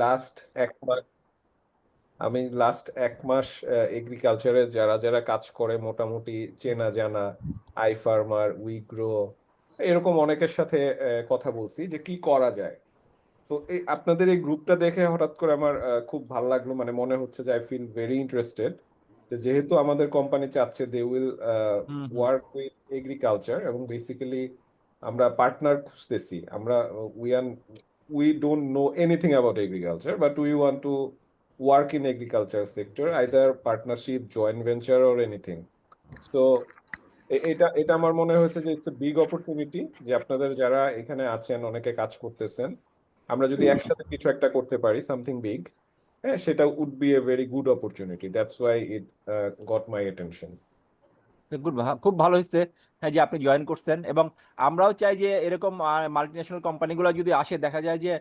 Last এক মাস আমি last এক মাস এগ্রিকালচারে যারা যারা কাজ করে মোটামুটি চেনা জানা, আই ফার্মার, উইগ্রো, এরকম অনেকের সাথে কথা বলছি যে কি করা যায়। তো এই আপনাদের এই গ্রুপটা দেখে হঠাৎ করে আমার খুব ভালো লাগলো, মানে মনে হচ্ছে যে আই ফিল ভেরি ইন্টারেস্টেড। যেহেতু আমাদের কোম্পানি চাচ্ছে they will hmm hmm work with agriculture, এবং বেসিক্যালি আমরা পার্টনার খুঁজতেছি। আমরা we don't know anything about agriculture, but we want to work in agriculture sector, either partnership, joint venture or anything. So এটা এটা আমার মনে হয়েছে যে ইটস এ বিগ অপরচুনিটি, যে আপনাদের যারা এখানে আছেন অনেকে কাজ করতেছেন, আমরা যদি একসাথে কিছু একটা করতে পারি, সামথিং বিগ, হ্যাঁ, সেটা would be a very good opportunity. That's why it got my attention. Good, খুব ভালো হয়েছে। হ্যাঁ, যে আপনি জয়েন করছেন, এবং আমরাও চাই যে এরকম মাল্টিন্যাশনাল কোম্পানিগুলো যদি আসে, দেখা যায় যে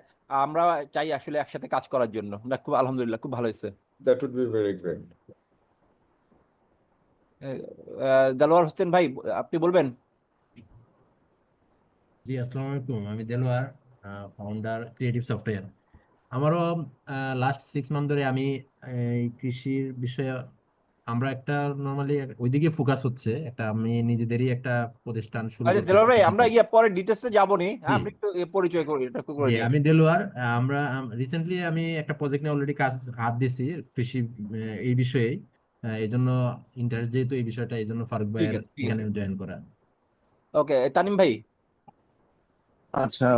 আমরা চাই আসলে একসাথে কাজ করার জন্য। না, খুব আলহামদুলিল্লাহ, খুব ভালো হয়েছে। That would be very great. Delwar Hossain ভাই, আপনি বলবেন? জি, আসসালামু আলাইকুম। আমি দেলোয়ার, ফাউন্ডার ক্রিয়েটিভ সফটওয়্যার। আমারও লাস্ট 6 মান্থ ধরে আমি এই কৃষির বিষয়ে আমরা একটা নর্মালি ওইদিকে ফোকাস হচ্ছে, একটা আমি নিজেদেরই একটা প্রতিষ্ঠান শুরু আচ্ছা করতেছি দেলোয়ার ভাই, আমরা কৃষিতে। পরে ডিটেলসে যাবো নি, জি হ্যাঁ, আপনি একটু পরিচয় করে এটা একটু করে জি, দিন। আমি দেলোয়ার। আমরা রিসেন্টলি আমি একটা প্রজেক্ট নিয়ে অলরেডি কাজ হাত দিছি কৃষি এই বিষয়েই। এই জন্য ইন্টারেস্ট যেহেতু এই বিষয়টা, এই জন্য ফারুক ঠিক ভাইয়ের আছে, ঠিক এখানে আছে। জয়েন করা। ওকে, তানিম ভাই। আচ্ছা,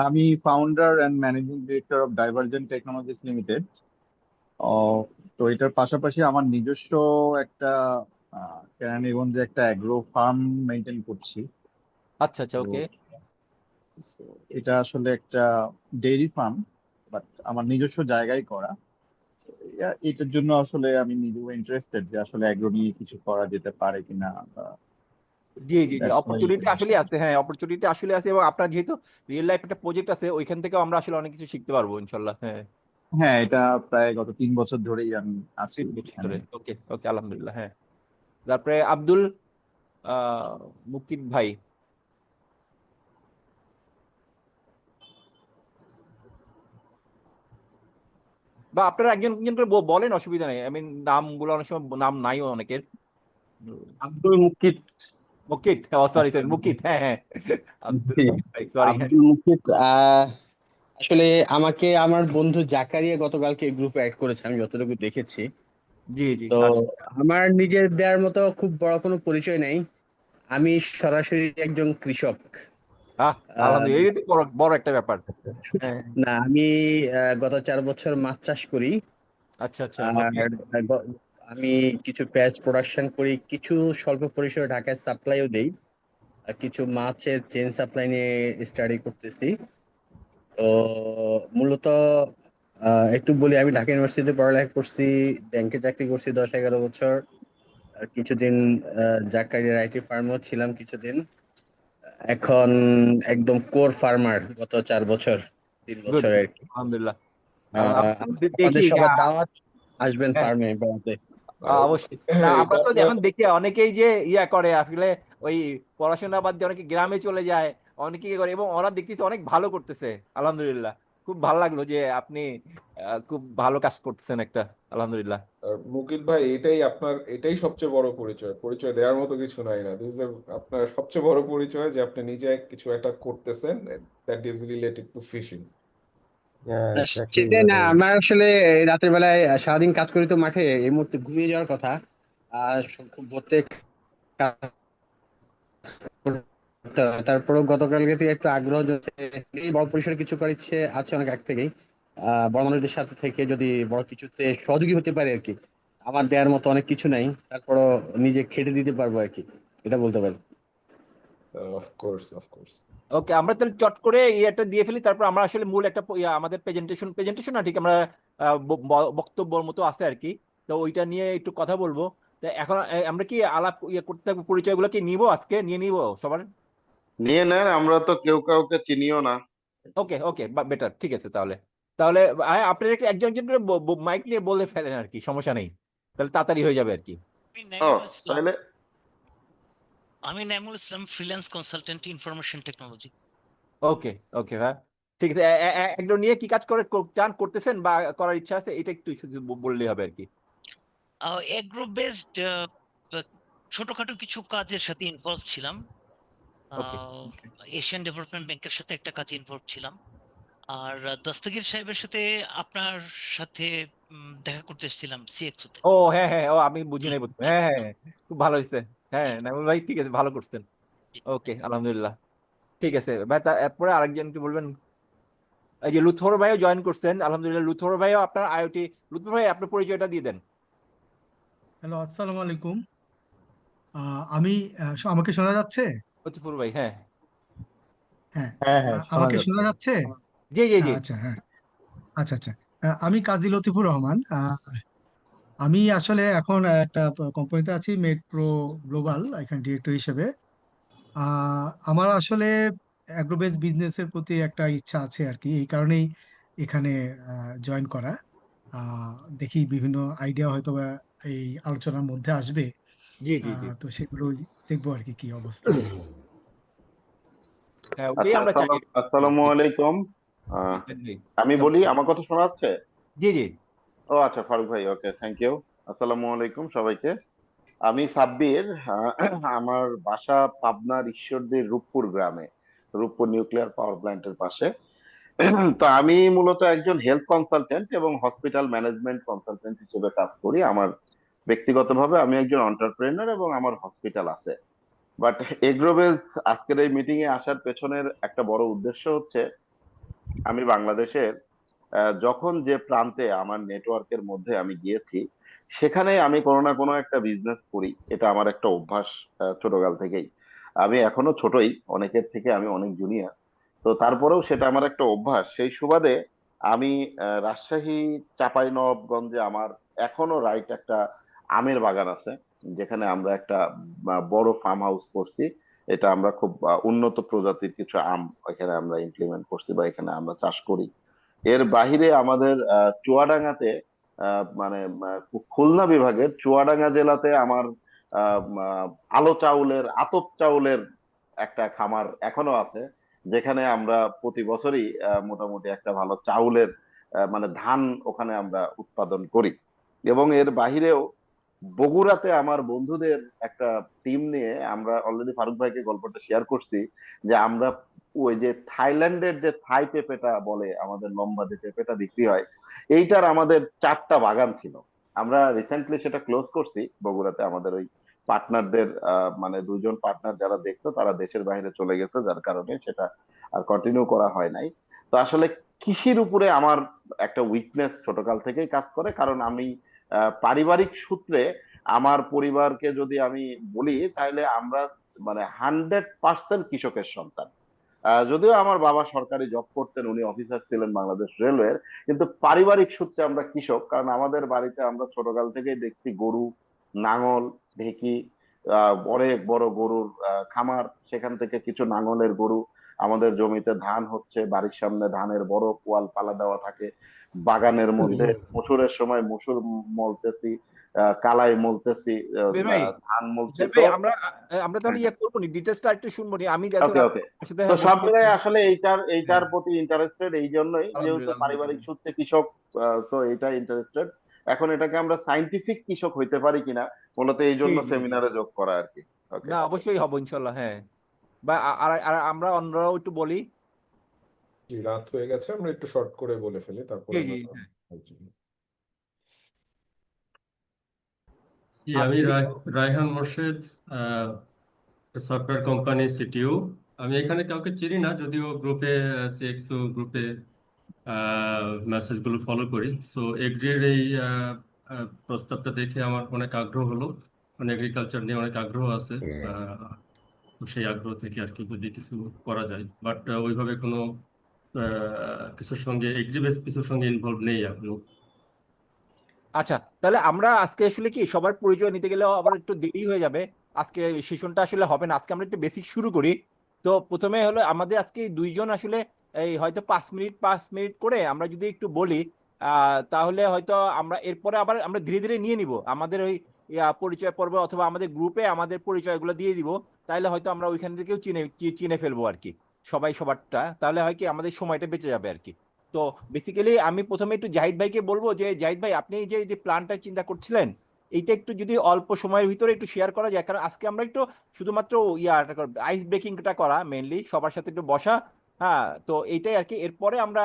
আমি founder and managing director of divergent technologies limited. তো এটার পাশাপাশি আমার নিজস্ব একটা কেরানীগঞ্জে একটা অ্যাগ্রো ফার্ম মেনটেন করছি। আচ্ছা আচ্ছা, তো ওকে। তো এটা আসলে একটা ডেইরি ফার্ম, বাট আমার নিজস্ব জায়গায় করা। তো এটার জন্য আসলে আমি নিজেও ইন্টারেস্টেড যে আসলে অ্যাগ্রো নিয়ে কিছু করা যেতে পারে কিনা। জি জি জি, দ্যাটস মাই অপরচুনিটি আসলে ইন্টেনশন। আছে, হ্যাঁ, অপরচুনিটি আসলে আছে, এবং আপনার যেহেতু রিয়েল লাইফ একটা প্রজেক্ট আছে, ওইখান থেকেও আমরা আসলে অনেক কিছু শিখতে পারবো ইনশাল্লাহ। হ্যাঁ, হ্যাঁ, এটা প্রায় গত 3 বছর ধরেই আমি আছি 3 বছর এখানে। ধরে। ওকে ওকে, আলহামদুলিল্লাহ। হ্যাঁ, তারপরে আব্দুল আহ মুকিত ভাই, বা আপনারা একজন একজন করে বলেন, অসুবিধা নেই। আমি নামগুলো অনেক সময় নাম নাইও অনেকের। আব্দুল মুকিত। মুকিত, সরি সরি, মুকিত, হ্যাঁ হ্যাঁ। আব্দুল জি, মুকিত ভাই, সরি। হ্যাঁ, আব্দুল মুকিত। আসলে আমাকে আমার বন্ধু জাকারিয়া গতকালকে গ্রুপে অ্যাড করেছে, আমি যতটুকু দেখেছি। জি জি, তো আচ্ছা। আমার নিজের দেওয়ার মতো খুব বড় কোনো পরিচয় নেই। আমি সরাসরি একজন কৃষক। আহ, আলহামদুলিল্লাহ, এই তো বড় বড় একটা ব্যাপার। হ্যাঁ, না, আমি গত 4 বছর মাছ চাষ করি। আচ্ছা আচ্ছা, ওকে। আর আমি কিছু পেঁয়াজ প্রোডাকশন করি, কিছু স্বল্প পরিসরে ঢাকায় সাপ্লাইও দেই। আর কিছু মাছের চেন সাপ্লাই নিয়ে স্টাডি করতেছি। তো মূলত একটু বলি, আমি ঢাকা ইউনিভার্সিটিতে পড়ালেখা করছি, ব্যাংকে চাকরি করছি 10-11 বছর। আর কিছুদিন জাকারিয়ার আইটি ফার্মেও ছিলাম কিছুদিন। এখন একদম কোর ফার্মার গত 4 বছর, গুড, 3 বছর আর কি। আলহামদুলিল্লাহ। দেখি, আমাদের সবার হ্যাঁ দাওয়াত, আসবেন হ্যাঁ, ফার্মে বেড়াতে। অবশ্যই। না, হ্যাঁ, এটা আমরা তো আপনার এখন দেখি অনেকেই যে করে আসলে, ওই পড়াশোনা বাদ দিয়ে অনেকে গ্রামে চলে যায়, অনেকে কি করে, এবং ওরা দেখতেছি অনেক ভালো করতেছে। আলহামদুলিল্লাহ, খুব ভালো লাগলো যে আপনি খুব ভালো কাজ করতেছেন একটা। আলহামদুলিল্লাহ। মুকিত ভাই, এটাই সবচেয়ে বড় পরিচয়। পরিচয় দেওয়ার মতো কিছু নাই না, দিস ইজ আপনার সবচেয়ে বড় পরিচয়, যে আপনি নিজে কিছু একটা করতেছেন that is related to fishing. সেটাই না, আমার আসলে রাতের বেলায় সারাদিন কাজ করি তো মাঠে, এই মুহূর্তে ঘুমিয়ে যাওয়ার কথা। আর খুব প্রত্যেক তারপরেও গতকালকে থেকে একটু আগ্রহ জমেছে। এই বড় পরিসরে কিছু করার ইচ্ছে আছে অনেক আগ থেকেই। বড় মানুষদের সাথে থেকে যদি বড় কিছুতে সহযোগী হতে পারে আর কি। আমার দেওয়ার মতো অনেক কিছু নাই, তারপরও নিজে খেটে দিতে পারবো আর কি, এটা বলতে পারি। Of course, of course. ওকে, আমরা তাহলে চট করে একটা দিয়ে ফেলি, তারপর আমরা আসলে মূল একটা আমাদের প্রেজেন্টেশন প্রেজেন্টেশন না, ঠিক, আমরা বক্তব্যর মতো আছে আর কি। তো ওইটা নিয়ে একটু কথা বলবো। তো এখন আমরা কি আলাপ করতে থাকবো, পরিচয়গুলো কি নিবো, আজকে নিয়ে নিবো সবার? নিয়ে নেন, আমরা তো কেউ কাউকে চিনিও না। ওকে ওকে, বেটার, ঠিক আছে তাহলে। তাহলে আপনারা একজন একজন করে মাইক নিয়ে বলে ফেলেন আর কি, সমস্যা নেই, তাহলে তাড়াতাড়ি হয়ে যাবে আর কি। আমি ও, নাইমুল ইসলাম। তাহলে আমি নাইমুল ইসলাম, ফ্রিল্যান্স কনসালটেন্ট, ইনফরমেশন টেকনোলজি। ওকে ওকে, হ্যাঁ। ঠিক আছে, এগুলো নিয়ে কি কাজ চান, করতেছেন বা করার ইচ্ছা আছে, এটা একটু বললেই হবে আর কি। এগ্রো বেসড ছোটখাটো কিছু কাজের সাথে ইনভলভ ছিলাম। ওকে, এশিয়ান ডেভেলপমেন্ট ব্যাংকের সাথে একটা কাজে ইনভলভ ছিলাম। আর দস্তগীর সাহেবের সাথে আপনার সাথে দেখা করতে এসেছিলাম সিএক্সও তে। ও হ্যাঁ হ্যাঁ, ও আমি বুঝি জি নাই, জি হ্যাঁ হ্যাঁ, খুব ভালো হয়েছে। হ্যাঁ জি নাইমুল ভাই, ঠিক আছে, ভালো করছেন। জি। ওকে, আলহামদুলিল্লাহ। ঠিক আছে ভাই, এরপরে আরেকজন কি বলবেন? এই যে লুথর ভাইও জয়েন করছেন, আলহামদুলিল্লাহ। লুথর ভাইও আপনার আইওটি, লুথর ভাই আপনার পরিচয়টা দিয়ে দেন। হ্যালো, আসসালামু আলাইকুম। আমি আমাকে শোনা যাচ্ছে? লতিফুর ভাই, হ্যাঁ। হ্যাঁ। হ্যাঁ হ্যাঁ, শোনা আমাকে যাচ্ছে। শোনা যাচ্ছে? জি জি জি। আচ্ছা, হ্যাঁ। আচ্ছা আচ্ছা। আমি কাজী লতিফুর রহমান। আমি আসলে এখন একটা কোম্পানিতে আছি, মেডপ্রো গ্লোবাল, এখানে ডিরেক্টর হিসেবে। আমার আসলে অ্যাগ্রোবেস বিজনেসের প্রতি একটা ইচ্ছা আছে আর কি, এই কারণেই এখানে জয়েন করা। দেখি বিভিন্ন আইডিয়া হয়তো বা এই আলোচনার মধ্যে আসবে। জি জি জি। তো সেগুলোই দেখবো আর কি, কি অবস্থা। হ্যাঁ, ওটাই আচ্ছা, আমরা চাই। আসসালামু জি আলাইকুম। আহ, আমি বলি, আমার কথা শোনা যাচ্ছে? জি জি। ও আচ্ছা, ফারুক ভাই, ওকে, থ্যাংক ইউ। আসসালামু আলাইকুম সবাইকে। আমি সাব্বির। আমার বাসা পাবনার ঈশ্বরদীর রূপপুর গ্রামে, রূপপুর নিউক্লিয়ার পাওয়ার প্ল্যান্টের পাশে। তো আমি মূলত একজন হেলথ কনসালটেন্ট এবং হসপিটাল ম্যানেজমেন্ট কনসালটেন্ট হিসেবে কাজ করি। আমার ব্যক্তিগতভাবে আমি একজন এন্টারপ্রেনার এবং আমার হসপিটাল আছে। বাট এগ্রোবেজ আজকের এই মিটিং এ আসার পেছনের একটা বড় উদ্দেশ্য হচ্ছে, আমি বাংলাদেশের যখন যে প্রান্তে আমার নেটওয়ার্কের মধ্যে আমি গিয়েছি, সেখানে আমি কোনো না কোনো একটা বিজনেস করি। এটা আমার একটা অভ্যাস ছোটকাল থেকেই। আমি এখনো ছোটই, অনেকের থেকে আমি অনেক জুনিয়র। তো তারপরেও সেটা আমার একটা অভ্যাস। সেই সুবাদে আমি রাজশাহী চাঁপাইনবাবগঞ্জে আমার এখনো রাইট একটা আমের বাগান আছে, যেখানে আমরা একটা বড় ফার্ম হাউস করছি। এটা আমরা খুব উন্নত প্রজাতির কিছু আম এখানে আমরা ইমপ্লিমেন্ট করছি বা এখানে আমরা চাষ করি। এর বাহিরে আমাদের চুয়াডাঙ্গাতে, মানে খুলনা বিভাগের চুয়াডাঙ্গা জেলাতে আমার আলো চাউলের, আতপ চাউলের একটা খামার এখনো আছে, যেখানে আমরা প্রতি বছরই মোটামুটি একটা ভালো চাউলের মানে ধান ওখানে আমরা উৎপাদন করি। এবং এর বাহিরেও বগুড়াতে আমার বন্ধুদের একটা টিম নিয়ে আমরা অলরেডি ফারুক ভাইকে গল্পটা শেয়ার করছি, যে আমরা ওই যে থাইল্যান্ডের যে থাই পেঁপেটা বলে, আমাদের লম্বা যে পেঁপেটা বিক্রি হয়, এইটার আমাদের 4টা বাগান ছিল। আমরা রিসেন্টলি সেটা ক্লোজ করছি বগুড়াতে। আমাদের ওই পার্টনারদের মানে 2জন পার্টনার যারা দেখতো তারা দেশের বাইরে চলে গেছে, যার কারণে সেটা আর কন্টিনিউ করা হয় নাই। তো আসলে কৃষির উপরে আমার একটা উইকনেস ছোটকাল থেকেই কাজ করে, কারণ আমি পারিবারিক সূত্রে আমার পরিবারকে যদি আমি বলি, তাহলে আমরা মানে 100% কৃষকের সন্তান। যদিও আমার বাবা সরকারি জব করতেন, উনি অফিসার ছিলেন বাংলাদেশ রেলওয়ের, কিন্তু পারিবারিক সূত্রে আমরা কৃষক। কারণ আমাদের বাড়িতে আমরা ছোটকাল থেকেই দেখছি গরু, নাঙল, ঢেকি, অনেক বড় গরুর খামার। সেখান থেকে কিছু নাঙলের গরু, আমাদের জমিতে ধান হচ্ছে, বাড়ির সামনে ধানের বড় পোয়াল পালা দেওয়া থাকে, বাগানের মধ্যে মসুরের সময় মসুর মলতেছি, কালাই মলতেছি, বের ভাই, ধান মলছি। বের তো ভাই, আমরা আমরা তাহলে ইয়ে করবো নি, ডিটেলসটা একটু শুনবো নি। আমি যাতে ওকে ওকে। আপনার সাথে তো হ্যাঁ সব বসে, মিলাই আসলে এইটার হ্যাঁ, এইটার প্রতি ইন্টারেস্টেড এই জন্যই, যেহেতু আলহামদুলিল্লাহ পারিবারিক আলহামদুলিল্লাহ। সূত্রে কৃষক। তো এইটা ইন্টারেস্টেড। এখন এটাকে আমরা সাইন্টিফিক কৃষক হইতে পারি কিনা, মূলত এই জি জন্য জি জি। সেমিনারে যোগ করা আর কি। ওকে। না, অবশ্যই হবো ইনশাল্লাহ, হ্যাঁ। বা আর আর আমরা অন্যরাও একটু বলি। জি, রাত হয়ে গেছে, আমরা একটু শর্ট করে বলে ফেলি, তারপরে জি জি, আমরা হ্যাঁ। জি, আর আমি যদি Raihan Morshed, software company CTO. আমি এখানে কাউকে চিনি না, যদিও গ্রুপে, সিএক্সও গ্রুপে মেসেজগুলো ফলো করি। সো এগ্রির এই প্রস্তাবটা দেখে আমার অনেক আগ্রহ হলো, মানে এগ্রিকালচার নিয়ে অনেক আগ্রহ আছে। তো সেই আগ্রহ থেকে আর কি যদি কিছু করা যায়, বাট ওইভাবে কোনো কিছুর সঙ্গে এগ্রি বেস কিছুর সঙ্গে ইনভলভ নেই এখনো। আচ্ছা, তাহলে আমরা আজকে আসলে কি সবার পরিচয় নিতে গেলে আবার একটু দেরি হয়ে যাবে। আজকে সেশনটা আসলে হবে না, আজকে আমরা একটু বেসিক শুরু করি। তো প্রথমে হলো আমাদের আজকে দুইজন আসলে এই হয়তো 5 মিনিট করে আমরা যদি একটু বলি, তাহলে হয়তো আমরা এরপরে আবার আমরা ধীরে ধীরে নিয়ে নিব আমাদের ওই পরিচয় পর্ব, অথবা আমাদের গ্রুপে আমাদের পরিচয়গুলো দিয়ে দিব। তাহলে হয়তো আমরা ওইখান থেকেও চিনে চিনে ফেলবো আর কি। সবাই সবারটা, তাহলে হয় কি আমাদের সময়টা বেঁচে যাবে আর কি। তো বেসিক্যালি আমি প্রথমে একটু জাহিদ ভাইকে বলবো যে জাহিদ ভাই, আপনি এই যে প্ল্যানটা চিন্তা করছিলেন, এইটা একটু যদি অল্প সময়ের ভিতরে একটু শেয়ার করা যায়, কারণ আজকে আমরা একটু শুধুমাত্র আইস ব্রেকিংটা করা মেনলি, সবার সাথে একটু বসা। হ্যাঁ, তো এইটাই আর কি। এরপরে আমরা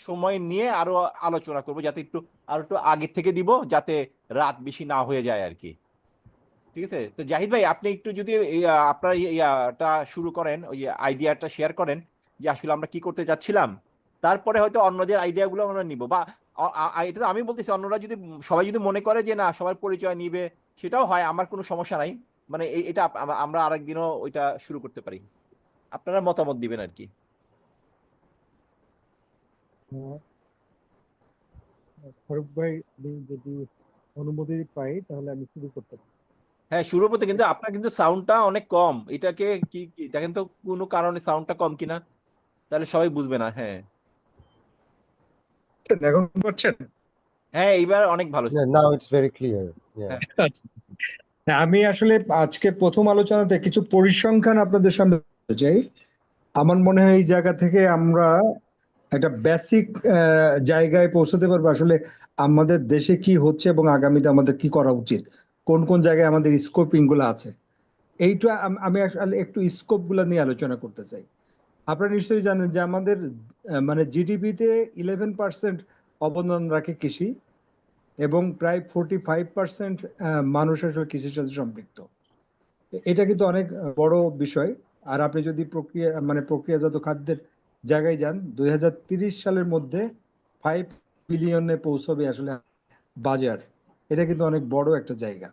সময় নিয়ে আরো আলোচনা করবো, যাতে আরো একটু আগে থেকে দিব, যাতে রাত বেশি না হয়ে যায় আর কি। ঠিক আছে, তো জাহিদ ভাই আপনি একটু যদি আপনার ইয়াটা শুরু করেন, ওই আইডিয়াটা শেয়ার করেন যে আসলে আমরা কি করতে যাচ্ছিলাম, তারপরে হয়তো অন্যদের আইডিয়াগুলো আমরা নিব। বা এটা তো আমি বলতেছি, অন্যরা যদি সবাই যদি মনে করে যে না সবার পরিচয় নিবে, সেটাও হয়, আমার কোনো সমস্যা নাই। মানে এটা আমরা আরেকদিনও ওইটা শুরু করতে পারি। আপনারা মতামত দিবেন আর কি। ফারুক ভাই, আমি যদি অনুমতি পাই তাহলে আমি শুরু করতে পারি। হ্যাঁ, শুরু করতে, কিন্তু আপনার কিন্তু সাউন্ডটা অনেক কম। এটাকে কি দেখেন তো কোনো কারণে সাউন্ডটা কম কিনা, তাহলে সবাই বুঝবে না। হ্যাঁ এখন পাচ্ছেন? হ্যাঁ, এইবার অনেক ভালো। Yeah, now it's very clear. Yeah. হ্যাঁ আচ্ছা। হ্যাঁ, আমি আসলে আজকে প্রথম আলোচনাতে কিছু পরিসংখ্যান আপনাদের সামনে বলতে চাই। আমার মনে হয় এই জায়গা থেকে আমরা একটা বেসিক জায়গায় পৌঁছতে পারবো, আসলে আমাদের দেশে কি হচ্ছে এবং আগামীতে আমাদের কি করা উচিত, কোন কোন জায়গায় আমাদের স্কোপিং গুলো আছে। এইটা আমি আসলে একটু স্কোপ গুলো নিয়ে আলোচনা করতে চাই। আপনারা নিশ্চয়ই জানেন যে আমাদের মানে জিডিপিতে 11% অবদান রাখে কৃষি, এবং প্রায় 45% মানুষ আসলে কৃষির সাথে সম্পৃক্ত। এটা কিন্তু অনেক বড় বিষয়। আর আপনি যদি প্রক্রিয়াজাত খাদ্যের জায়গায় যান, 2030 সালের মধ্যে 5 বিলিয়নে পৌঁছবে আসলে বাজার। এটা কিন্তু অনেক বড় একটা জায়গা।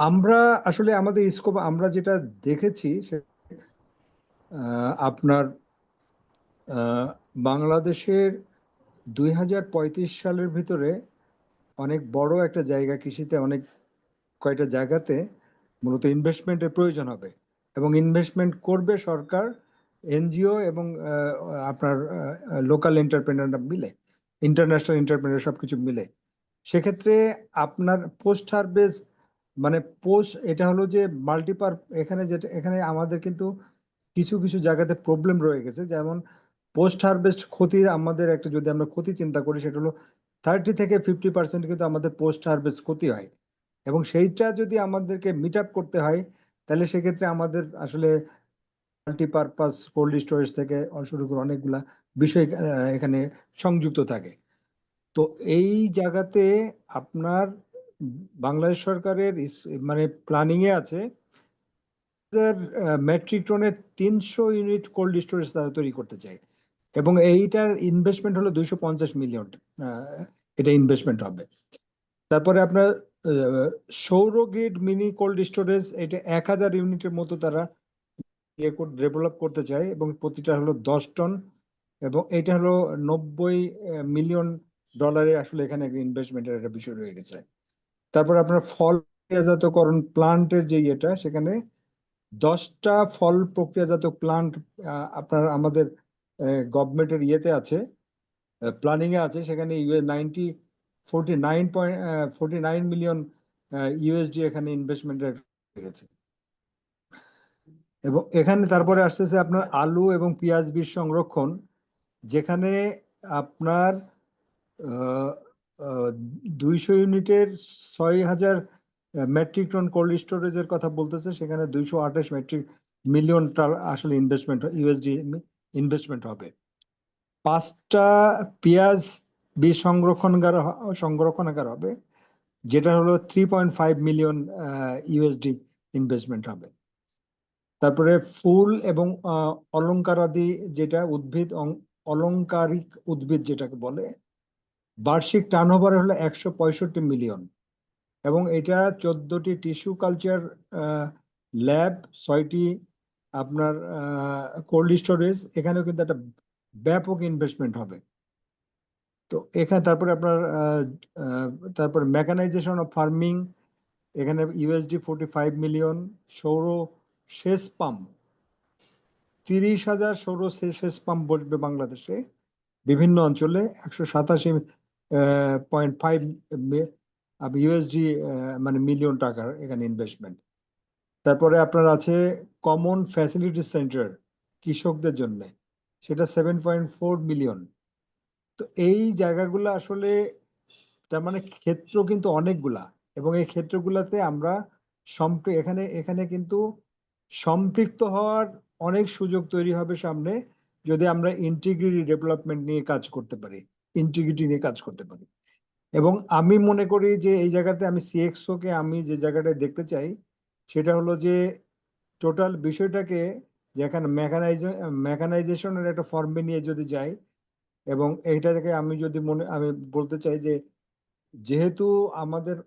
আমরা আসলে আমাদের স্কোপ আমরা যেটা দেখেছি আপনার বাংলাদেশের 2035 সালের ভিতরে অনেক বড় একটা জায়গা, কৃষিতে অনেক কয়টা জায়গাতে মূলত ইনভেস্টমেন্টের প্রয়োজন হবে, এবং ইনভেস্টমেন্ট করবে সরকার, এনজিও এবং আপনার লোকাল এন্টারপ্রেনাররা মিলে, ইন্টারন্যাশনাল এন্টারপ্রেনার সবকিছু মিলে। সেক্ষেত্রে আপনার পোস্ট হারভেস্ট মানে এটা হলো যে মাল্টিপার, এখানে আমাদের কিন্তু কিছু কিছু জায়গাতে প্রবলেম রয়ে গেছে। যেমন পোস্ট হারভেস্ট ক্ষতি, আমাদের একটা যদি আমরা ক্ষতি চিন্তা করি, সেটা হলো 30 থেকে 50% কিন্তু আমাদের পোস্ট হারভেস্ট ক্ষতি হয়, এবং সেইটা যদি আমাদেরকে মিট আপ করতে হয়, তাহলে সেক্ষেত্রে আমাদের আসলে মাল্টিপারপাস কোল্ড স্টোরেজ থেকে শুরু করে অনেকগুলা বিষয় এখানে সংযুক্ত থাকে। তো এই জায়গাতে আপনার বাংলাদেশ সরকারের মানে প্ল্যানিং এ আছে মেট্রিক টনের 300 ইউনিট কোল্ড স্টোরেজ তারা তৈরি করতে চায়, এবং এইটার ইনভেস্টমেন্ট হলো 250 মিলিয়ন। এটা ইনভেস্টমেন্ট হবে। তারপরে আপনার সৌর গ্রিড মিনি কোল্ড স্টোরেজ, এটা 1000 ইউনিটের মতো তারা ডেভেলপ করতে চায়, এবং প্রতিটা হলো 10 টন, এবং এটা হলো 90 মিলিয়ন ডলারের আসলে এখানে ইনভেস্টমেন্টের একটা বিষয় রয়ে গেছে। তারপর আপনার ফল প্রক্রিয়াজাতকরণ প্লান্টের যে ইয়েটা, সেখানে 10টা ফল প্রক্রিয়াজাত প্লান্ট আপনার আমাদের গভর্নমেন্টের ইয়েতে আছে, প্ল্যানিং এ আছে। সেখানে 49 মিলিয়ন ইউএসডি এখানে ইনভেস্টমেন্টের গেছে। এবং এখানে তারপরে আসতেছে আপনার আলু এবং পেঁয়াজ বীজ সংরক্ষণ, যেখানে আপনার 200 ইউনিটের 6000 মেট্রিক টন কোল্ড স্টোরেজের কথা বলতেছে। সেখানে 228 মিলিয়ন আসলে ইনভেস্টমেন্ট ইউএসডি ইনভেস্টমেন্ট হবে। 5টা পেঁয়াজ বীজ সংরক্ষণাগার হবে, যেটা হলো 3.5 মিলিয়ন ইউএসডি ইনভেস্টমেন্ট হবে। তারপরে ফুল এবং অলংকারাদি, যেটা উদ্ভিদ, অলংকারিক উদ্ভিদ যেটাকে বলে, বার্ষিক টার্নওভার হলো 165 মিলিয়ন, এবং এটা 14টি টিস্যু কালচার ল্যাব, 6টি আপনার কোল্ড স্টোরেজ, এখানেও কিন্তু একটা ব্যাপক ইনভেস্টমেন্ট হবে। তো এখানে তারপরে আপনার তারপরে মেকানাইজেশন অফ ফার্মিং, এখানে ইউএসডি 45 মিলিয়ন। সৌর সেচ পাম্প, 30,000 সৌর সেচ পাম্প বসবে বাংলাদেশে বিভিন্ন অঞ্চলে, 187.5 ইউএসডি মানে মিলিয়ন টাকার এখানে ইনভেস্টমেন্ট। তারপরে আপনার আছে কমন ফ্যাসিলিটি সেন্টার, কৃষকদের জন্য, সেটা 7.4 মিলিয়ন। তো এই জায়গাগুলো আসলে তার মানে ক্ষেত্র কিন্তু অনেকগুলা, এবং এই ক্ষেত্রগুলোতে আমরা এখানে কিন্তু সম্পৃক্ত হওয়ার অনেক সুযোগ তৈরি হবে সামনে, যদি আমরা ইন্টিগ্রিটি ডেভেলপমেন্ট নিয়ে কাজ করতে পারি, ইন্টিগ্রিটি নিয়ে কাজ করতে পারি। এবং আমি মনে করি যে এই জায়গাতে আমি সিএক্সও কে আমি যে জায়গাটায় দেখতে চাই সেটা হলো যে টোটাল বিষয়টাকে, যেখানে মেকানাইজেশনের একটা ফর্মে নিয়ে যদি যাই, এবং এইটা থেকে আমি বলতে চাই যে যেহেতু আমাদের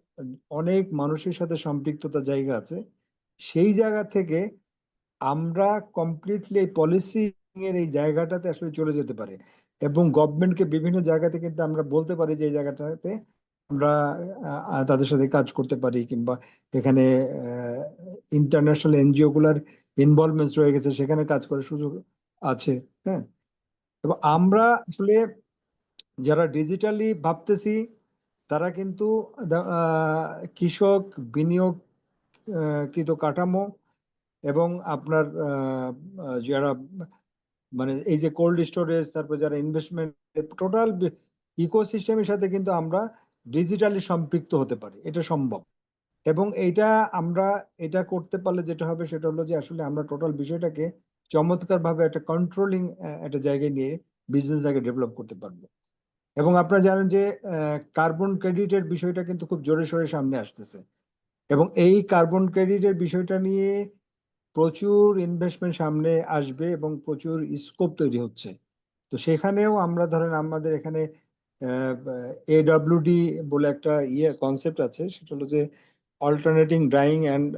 অনেক মানুষের সাথে সম্পৃক্ততা জায়গা আছে, সেই জায়গা থেকে আমরা কমপ্লিটলি এই পলিসি এর এই জায়গাটাতে আসলে চলে যেতে পারে, এবং গভর্নমেন্টকে বিভিন্ন জায়গাতে কিন্তু আমরা বলতে পারি যে এই জায়গাটাতে আমরা তাদের সাথে কাজ করতে পারি, কিংবা এখানে ইন্টারন্যাশনাল এনজিও গুলার ইনভলভমেন্ট রয়ে গেছে, সেখানে কাজ করার সুযোগ আছে। হ্যাঁ, এবং আমরা আসলে যারা ডিজিটালি ভাবতেছি তারা কিন্তু কৃষক বিনিয়োগকৃত কাঠামো এবং আপনার যারা মানে এই যে কোল্ড স্টোরেজ, তারপর যারা ইনভেস্টমেন্ট, টোটাল ইকোসিস্টেমের সাথে কিন্তু আমরা ডিজিটালি সম্পৃক্ত হতে পারি, এটা সম্ভব। এবং আমরা এটা করতে পারলে যেটা হবে সেটা হলো যে আসলে আমরা টোটাল বিষয়টাকে চমৎকার ভাবে একটা কন্ট্রোলিং একটা জায়গায় নিয়ে বিজনেস জায়গায় ডেভেলপ করতে পারবো। এবং আপনারা জানেন যে কার্বন ক্রেডিটের বিষয়টা কিন্তু খুব জোরে সোরে সামনে আসতেছে, এবং এই কার্বন ক্রেডিটের বিষয়টা নিয়ে প্রচুর ইনভেস্টমেন্ট সামনে আসবে এবং প্রচুর স্কোপ তৈরি হচ্ছে। তো সেখানেও আমরা ধরেন আমাদের এখানে AWD বলে একটা কনসেপ্ট আছে, সেটা হলো যে অল্টারনেটিং ড্রাইং অ্যান্ড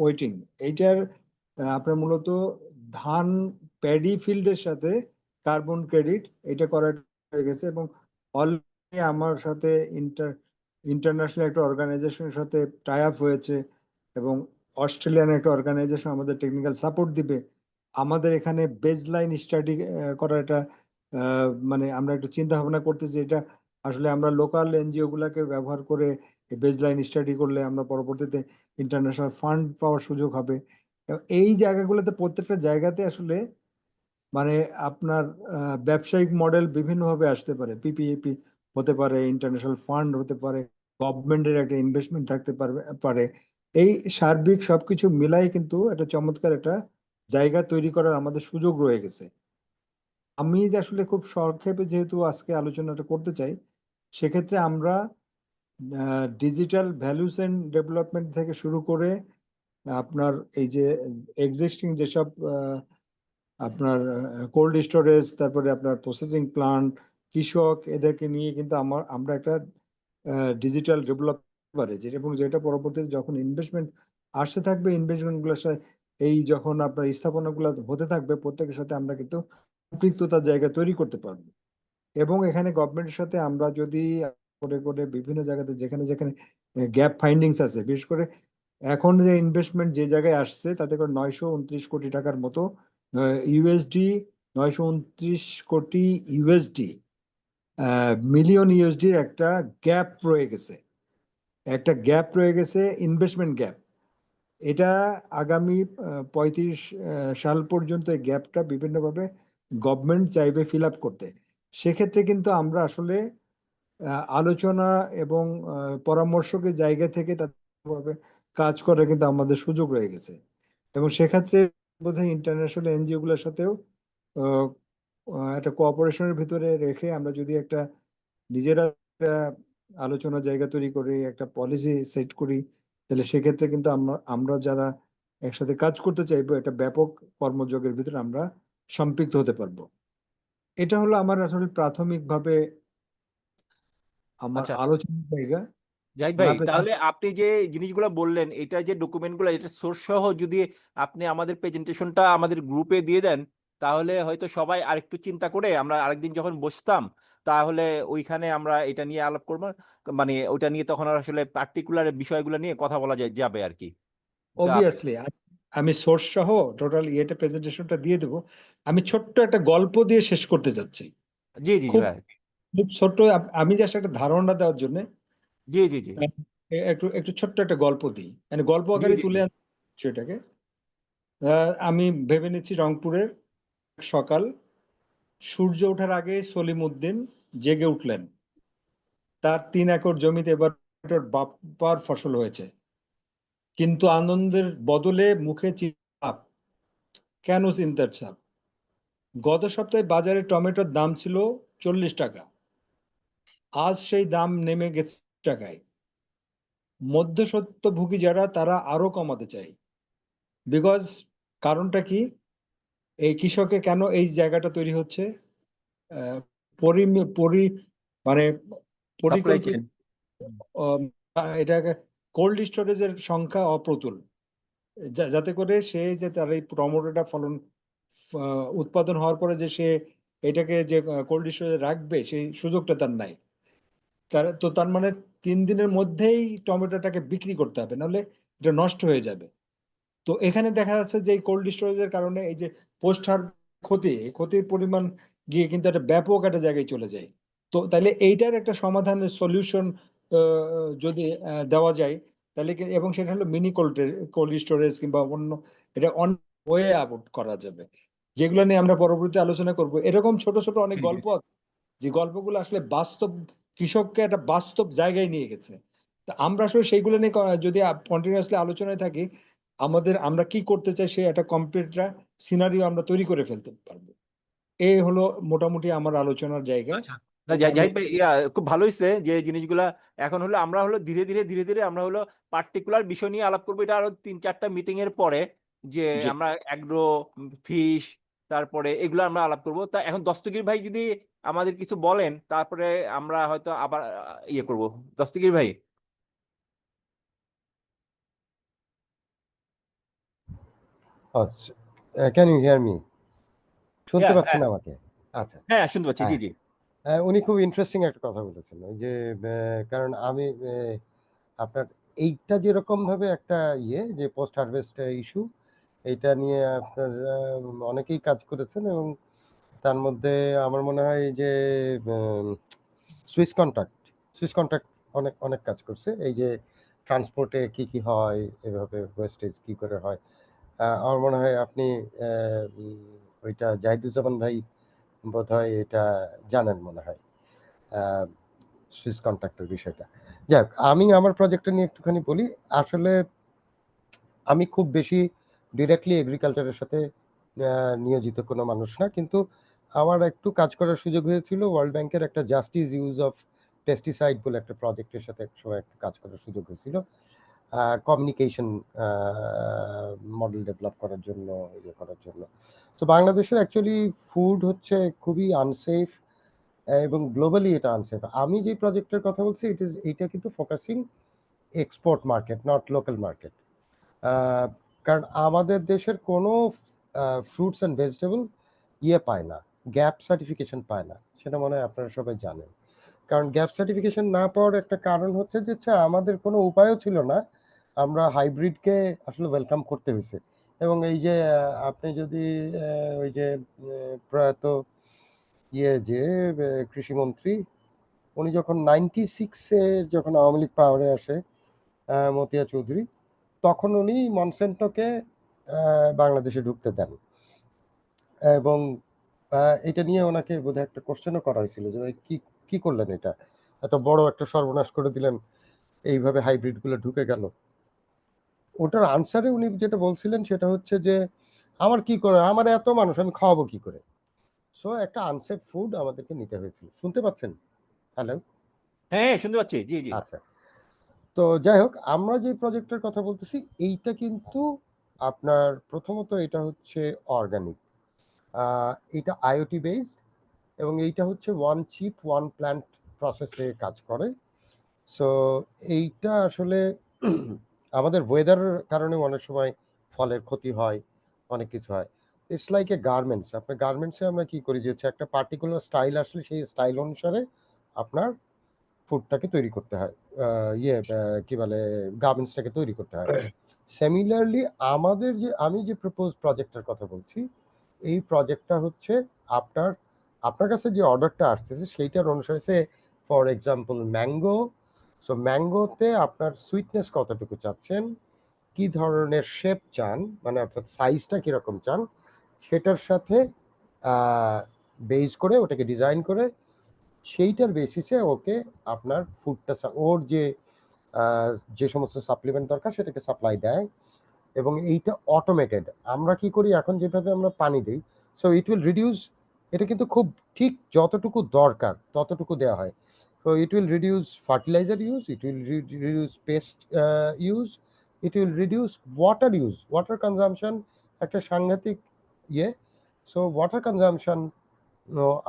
ওয়েটিং। এইটার আপনার মূলত ধান প্যাডি ফিল্ডের সাথে কার্বন ক্রেডিট এটা করা হয়ে গেছে, এবং অলরেডি আমার সাথে ইন্টারন্যাশনাল একটা অর্গানাইজেশনের সাথে টাই আপ হয়েছে, এবং অস্ট্রেলিয়ান একটা অর্গানাইজেশন আমাদের টেকনিক্যাল সাপোর্ট দিবে। আমাদের এখানে বেসলাইন স্টাডি করার একটা মানে আমরা একটু চিন্তা ভাবনা করতেছি, এটা আসলে আমরা লোকাল এনজিও গুলাকে ব্যবহার করে বেসলাইন স্টাডি করলে আমরা পরবর্তীতে ইন্টারন্যাশনাল ফান্ড পাওয়ার সুযোগ হবে। এই জায়গাগুলোতে প্রত্যেকটা জায়গাতে আসলে মানে আপনার ব্যবসায়িক মডেল বিভিন্নভাবে আসতে পারে, পিপিএপি হতে পারে, ইন্টারন্যাশনাল ফান্ড হতে পারে, গভর্নমেন্টের একটা ইনভেস্টমেন্ট থাকতে পারে। এই সার্বিক সবকিছু মিলাই কিন্তু একটা চমৎকার একটা জায়গা তৈরি করার আমাদের সুযোগ রয়ে গেছে। আমি যে আসলে খুব সংক্ষেপে যেহেতু আজকে আলোচনাটা করতে চাই, সেক্ষেত্রে আমরা ডিজিটাল ভ্যালু চেইন ডেভেলপমেন্ট থেকে শুরু করে আপনার এই যে এক্সিস্টিং যেসব আপনার কোল্ড স্টোরেজ, তারপরে আপনার প্রসেসিং প্লান্ট, কৃষক, এদেরকে নিয়ে কিন্তু আমরা একটা ডিজিটাল ডেভেলপ পারে, এবং যেটা পরবর্তীতে যখন ইনভেস্টমেন্ট আসতে থাকবে, ইনভেস্টমেন্ট গুলোর সাথে এই যখন আপনার স্থাপনাগুলো হতে থাকবে, প্রত্যেকের সাথে আমরা কিন্তু সম্পৃক্ততার জায়গা তৈরি করতে পারবো। এবং এখানে গভর্নমেন্টের সাথে আমরা যদি করে করে বিভিন্ন জায়গাতে যেখানে যেখানে গ্যাপ ফাইন্ডিংস আছে, বিশেষ করে এখন যে ইনভেস্টমেন্ট যে জায়গায় আসছে তাতে করে 929 কোটি টাকার মতো ইউএসডি, 929 কোটি ইউএসডি মিলিয়ন ইউএসডির একটা গ্যাপ রয়ে গেছে, ইনভেস্টমেন্ট গ্যাপ। এটা আগামী 35 সাল পর্যন্ত এই গ্যাপটা বিভিন্নভাবে গভর্নমেন্ট চাইবে ফিল আপ করতে। সেক্ষেত্রে কিন্তু আমরা আসলে আলোচনা এবং পরামর্শকের জায়গা থেকে তাদের কাজ করার কিন্তু আমাদের সুযোগ রয়ে গেছে। এবং সেক্ষেত্রে বোধহয় ইন্টারন্যাশনাল এনজিও গুলোর সাথেও একটা কোঅপারেশনের ভিতরে রেখে আমরা যদি একটা নিজেরা একটা আলোচনার জায়গা তৈরি করি, একটা পলিসি সেট করি, তাহলে সেক্ষেত্রে কিন্তু আমরা যারা একসাথে কাজ করতে চাইবো, একটা ব্যাপক কর্মযোগের ভিতরে আমরা সম্পৃক্ত হতে পারবো। এটা হলো আমার আসলে প্রাথমিকভাবে আমার আচ্ছা আলোচনার জায়গা। জাহিদ আর ভাই, আপনি তাহলে আপনি যে জিনিসগুলো বললেন, এটা যে ডকুমেন্টগুলো, এটা সোর্স সহ যদি আপনি আমাদের প্রেজেন্টেশনটা আমাদের গ্রুপে দিয়ে দেন, তাহলে হয়তো সবাই আরেকটু চিন্তা করে আমরা আরেকদিন যখন বসতাম, তাহলে ওইখানে আমরা এটা নিয়ে আলাপ করবো, মানে ওইটা নিয়ে তখন আসলে পার্টিকুলার বিষয়গুলো নিয়ে কথা বলা যাবে আর কি। তা অবভিয়াসলি আমি সোর্স সহ টোটাল প্রেজেন্টেশনটা দিয়ে দেবো। আমি ছোট্ট একটা গল্প দিয়ে শেষ করতে যাচ্ছি, জি জি খুব ভাই, খুব ছোট্ট। আমি জাস্ট একটা ধারণা দেওয়ার জন্য জি জি জি একটু একটু ছোট্ট একটা গল্প দিই, মানে গল্প জি আকারে জি তুলে জি সেটাকে। আমি ভেবে নিচ্ছি রংপুরের সকাল, সূর্য ওঠার আগে সলিম উদ্দিন জেগে উঠলেন। তার 3 একর জমিতে এবার বাম্পার ফসল হয়েছে, কিন্তু আনন্দের বদলে মুখে চাপ। কেন চিন্তার চাপ? গত সপ্তাহে বাজারে টমেটোর দাম ছিল 40 টাকা, আজ সেই দাম নেমে গেছে 30 টাকায়। মধ্যস্বত্বভোগী যারা, তারা আরো কমাতে চায়। বিকজ কারণটা কি? এই কৃষকে কেন এই জায়গাটা তৈরি হচ্ছে? আহ, পরি পরি মানে সাপ্লাই পরিকল্পিত চেইন। এটা কোল্ড স্টোরেজের সংখ্যা অপ্রতুল, যাতে করে সে যে তার এই টমেটোটা ফলন উৎপাদন হওয়ার পরে যে সে এটাকে যে কোল্ড স্টোরেজে রাখবে, সেই সুযোগটা তার নাই। তার মানে 3 দিনের মধ্যেই টমেটোটাকে বিক্রি করতে হবে, নাহলে এটা নষ্ট হয়ে যাবে। তো এখানে দেখা যাচ্ছে যে এই কোল্ড স্টোরেজের কারণে এই যে পোস্ট ক্ষতি, এই ক্ষতির পরিমাণ গিয়ে কিন্তু একটা ব্যাপক একটা জায়গায় চলে যায়। তো তাহলে এইটার একটা সমাধানের সলিউশন যদি দেওয়া যায়, তাহলে এবং সেটা হলো মিনি কোল্ড স্টোরেজ কিংবা অন্য, এটা অন ওয়ে আউট করা যাবে, যেগুলো নিয়ে আমরা পরবর্তী আলোচনা করব। এরকম ছোট ছোট অনেক গল্প আছে, যে গল্পগুলো আসলে বাস্তব, কৃষককে একটা বাস্তব জায়গায় নিয়ে গেছে। তা আমরা আসলে সেইগুলো নিয়ে যদি কন্টিনিউয়াসলি আলোচনায় থাকি, আমরা কি করতে চাই সে একটা কমপ্লিট সিনারিও আমরা তৈরি করে ফেলতে পারবো। এই হলো মোটামুটি আমার আলোচনার জায়গা। আচ্ছা, না জাহিদ ভাই, খুব ভালো হয়েছে যে জিনিসগুলা এখন হলো আমরা হলো ধীরে ধীরে আমরা হলো পার্টিকুলার বিষয় নিয়ে আলাপ করবো। এটা আরো 3-4টা মিটিং এর পরে, যে জি। আমরা অ্যাগ্রো, ফিশ, তারপরে এগুলো আমরা আলাপ করবো। তা এখন দস্তগীর ভাই যদি আমাদের কিছু বলেন, তারপরে আমরা হয়তো আবার ইয়ে করবো। দস্তগীর ভাই। আচ্ছা, ক্যান ইউ হিয়ার মি? শুনতে হ্যাঁ, পাচ্ছেন আমাকে? আচ্ছা, হ্যাঁ শুনতে পাচ্ছি, জি হ্যাঁ। জি। উনি খুব ইন্টারেস্টিং একটা কথা বলেছেন, ওই যে কারণ আমি আপনার এইটা যেরকম ভাবে একটা যে পোস্ট হারভেস্ট ইস্যু, এইটা নিয়ে আপনার অনেকেই কাজ করেছেন, এবং তার মধ্যে আমার মনে হয় যে সুইস কন্ট্রাক্ট অনেক অনেক কাজ করছে। এই যে ট্রান্সপোর্টে কি হয়, এভাবে ওয়েস্টেজ কি করে হয়। আমার মনে হয় আপনি ওইটা জাহিদুজ্জামান ভাই বোধহয় এটা জানেন মনে হয়, সুইস কন্ট্রাক্টের বিষয়টা। যাক, আমি আমার প্রজেক্টটা নিয়ে একটুখানি বলি। আসলে আমি খুব বেশি ডিরেক্টলি এগ্রিকালচারের সাথে নিয়োজিত কোনো মানুষ না, কিন্তু আমার একটু কাজ করার সুযোগ হয়েছিল ওয়ার্ল্ড ব্যাংকের একটা জাস্টিস ইউজ অফ পেস্টিসাইড বলে একটা প্রজেক্টের সাথে একসময় একটা কাজ করার সুযোগ হয়েছিল, কমিউনিকেশন মডেল ডেভেলপ করার জন্য, করার জন্য। তো বাংলাদেশের অ্যাকচুয়ালি ফুড হচ্ছে খুবই আনসেফ, এবং গ্লোবালি এটা আনসেফ। আমি যে প্রজেক্টের কথা বলছি এটা কিন্তু focusing export market, not local market. কারণ আমাদের দেশের কোনো ফ্রুটস অ্যান্ড ভেজিটেবল পায় না, গ্যাপ সার্টিফিকেশন পায় না, সেটা মনে হয় আপনারা সবাই জানেন। কারণ গ্যাপ সার্টিফিকেশন না পাওয়ার একটা কারণ হচ্ছে যে আমাদের কোনো উপায়ও ছিল না, আমরা হাইব্রিডকে আসলে ওয়েলকাম করতে হয়েছে। এবং এই যে আপনি যদি ওই যে প্রয়াত যে কৃষিমন্ত্রী, উনি যখন 96-এ যখন আওয়ামী লীগ পাওয়ারে আসে, মতিয়া চৌধুরী, তখন উনি মনসেন্টোকে বাংলাদেশে ঢুকতে দেন, এবং এটা নিয়ে ওনাকে বোধহয় একটা কোশ্চেনও করা হয়েছিল যে কি করলেন, এটা এত বড় একটা সর্বনাশ করে দিলেন, এইভাবে হাইব্রিডগুলো ঢুকে গেল। ওটার আনসারে উনি যেটা বলছিলেন সেটা হচ্ছে যে আমার কি করে, আমার এত মানুষ, আমি খাওয়াবো কি করে। সো একটা আনসেফ ফুড আমাদেরকে নিতে হয়েছিল। শুনতে পাচ্ছেন? হ্যালো? হ্যাঁ শুনতে পাচ্ছি, জি জি। আচ্ছা, তো যাই হোক, আমরা যে প্রজেক্টের কথা বলতেছি এইটা কিন্তু আপনার প্রথমত এটা হচ্ছে অর্গানিক, এটা আইওটি বেসড, এবং এইটা হচ্ছে ওয়ান চিপ ওয়ান প্ল্যান্ট প্রসেসে কাজ করে। সো এইটা আসলে আমাদের ওয়েদারের কারণে অনেক সময় ফলের ক্ষতি হয়, অনেক কিছু হয়। It's like a garments. আপনার গার্মেন্টসে আমরা কি করি যে একটা পার্টিকুলার স্টাইল আসলে সেই স্টাইল অনুসারে আপনার ফুডটাকে তৈরি করতে হয়, কি বলে, গার্মেন্টসটাকে তৈরি করতে হয়। সিমিলারলি আমি যে প্রপোজ প্রজেক্টের কথা বলছি, এই প্রজেক্টটা হচ্ছে আপনার কাছে যে অর্ডারটা আসতেছে সেইটার অনুসারে, ফর এক্সাম্পল ম্যাঙ্গো। সো ম্যাঙ্গোতে আপনার সুইটনেস কতটুকু চাচ্ছেন, কি ধরনের শেপ চান, মানে অর্থাৎ সাইজটা কিরকম চান, সেটার সাথে বেস করে ওটাকে ডিজাইন করে সেইটার বেসিসে ওকে আপনার ফুডটা ওর যে সমস্ত সাপ্লিমেন্ট দরকার সেটাকে সাপ্লাই দেয় এবং এইটা অটোমেটেড। আমরা কি করি এখন যেভাবে আমরা পানি দিই, সো ইট উইল রিডিউস, এটা কিন্তু খুব ঠিক যতটুকু দরকার ততটুকু দেওয়া হয়। So it will reduce fertiliser use, it will reduce pest use, it will reduce water use. Water consumption একটা সাংঘাতিক ইয়ে। সো ওয়াটার কনজামশন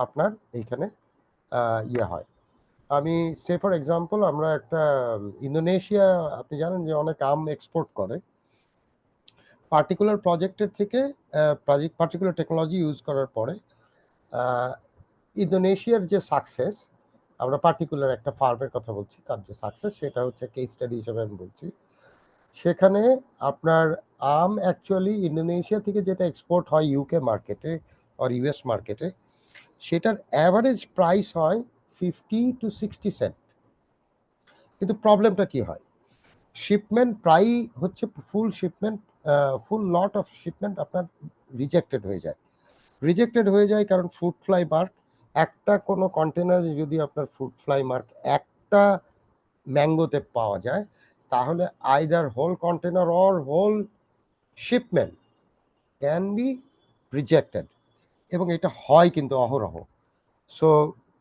আপনার এইখানে ইয়ে হয়। আমি সে ফর এক্সাম্পল আমরা একটা ইন্দোনেশিয়া, আপনি জানেন যে অনেক আম এক্সপোর্ট করে, পার্টিকুলার প্রজেক্টের থেকে পার্টিকুলার টেকনোলজি ইউজ করার পরে ইন্দোনেশিয়ার যে সাকসেস, আমরা পার্টিকুলার একটা ফার্মের কথা বলছি, তার যে সাকসেস সেটা হচ্ছে কেস স্টাডি হিসেবে আমি বলছি। সেখানে আপনার আম অ্যাকচুয়ালি ইন্দোনেশিয়া থেকে যেটা এক্সপোর্ট হয় ইউকে মার্কেটে আর ইউএস মার্কেটে, সেটার অ্যাভারেজ প্রাইস হয় 50 to 60 সেন্ট। কিন্তু প্রবলেমটা কি হয়, শিপমেন্ট প্রায়ই হচ্ছে full shipment, full lot of shipment আপনার রিজেক্টেড হয়ে যায় কারণ ফ্রুট ফ্লাই মার্ক, একটা কোনো কন্টেনারে যদি আপনার ফ্রুট ফ্লাই মার্ক একটা ম্যাঙ্গোতে পাওয়া যায় তাহলে either whole container or whole shipment can be rejected, এবং এটা হয় কিন্তু অহরহ। সো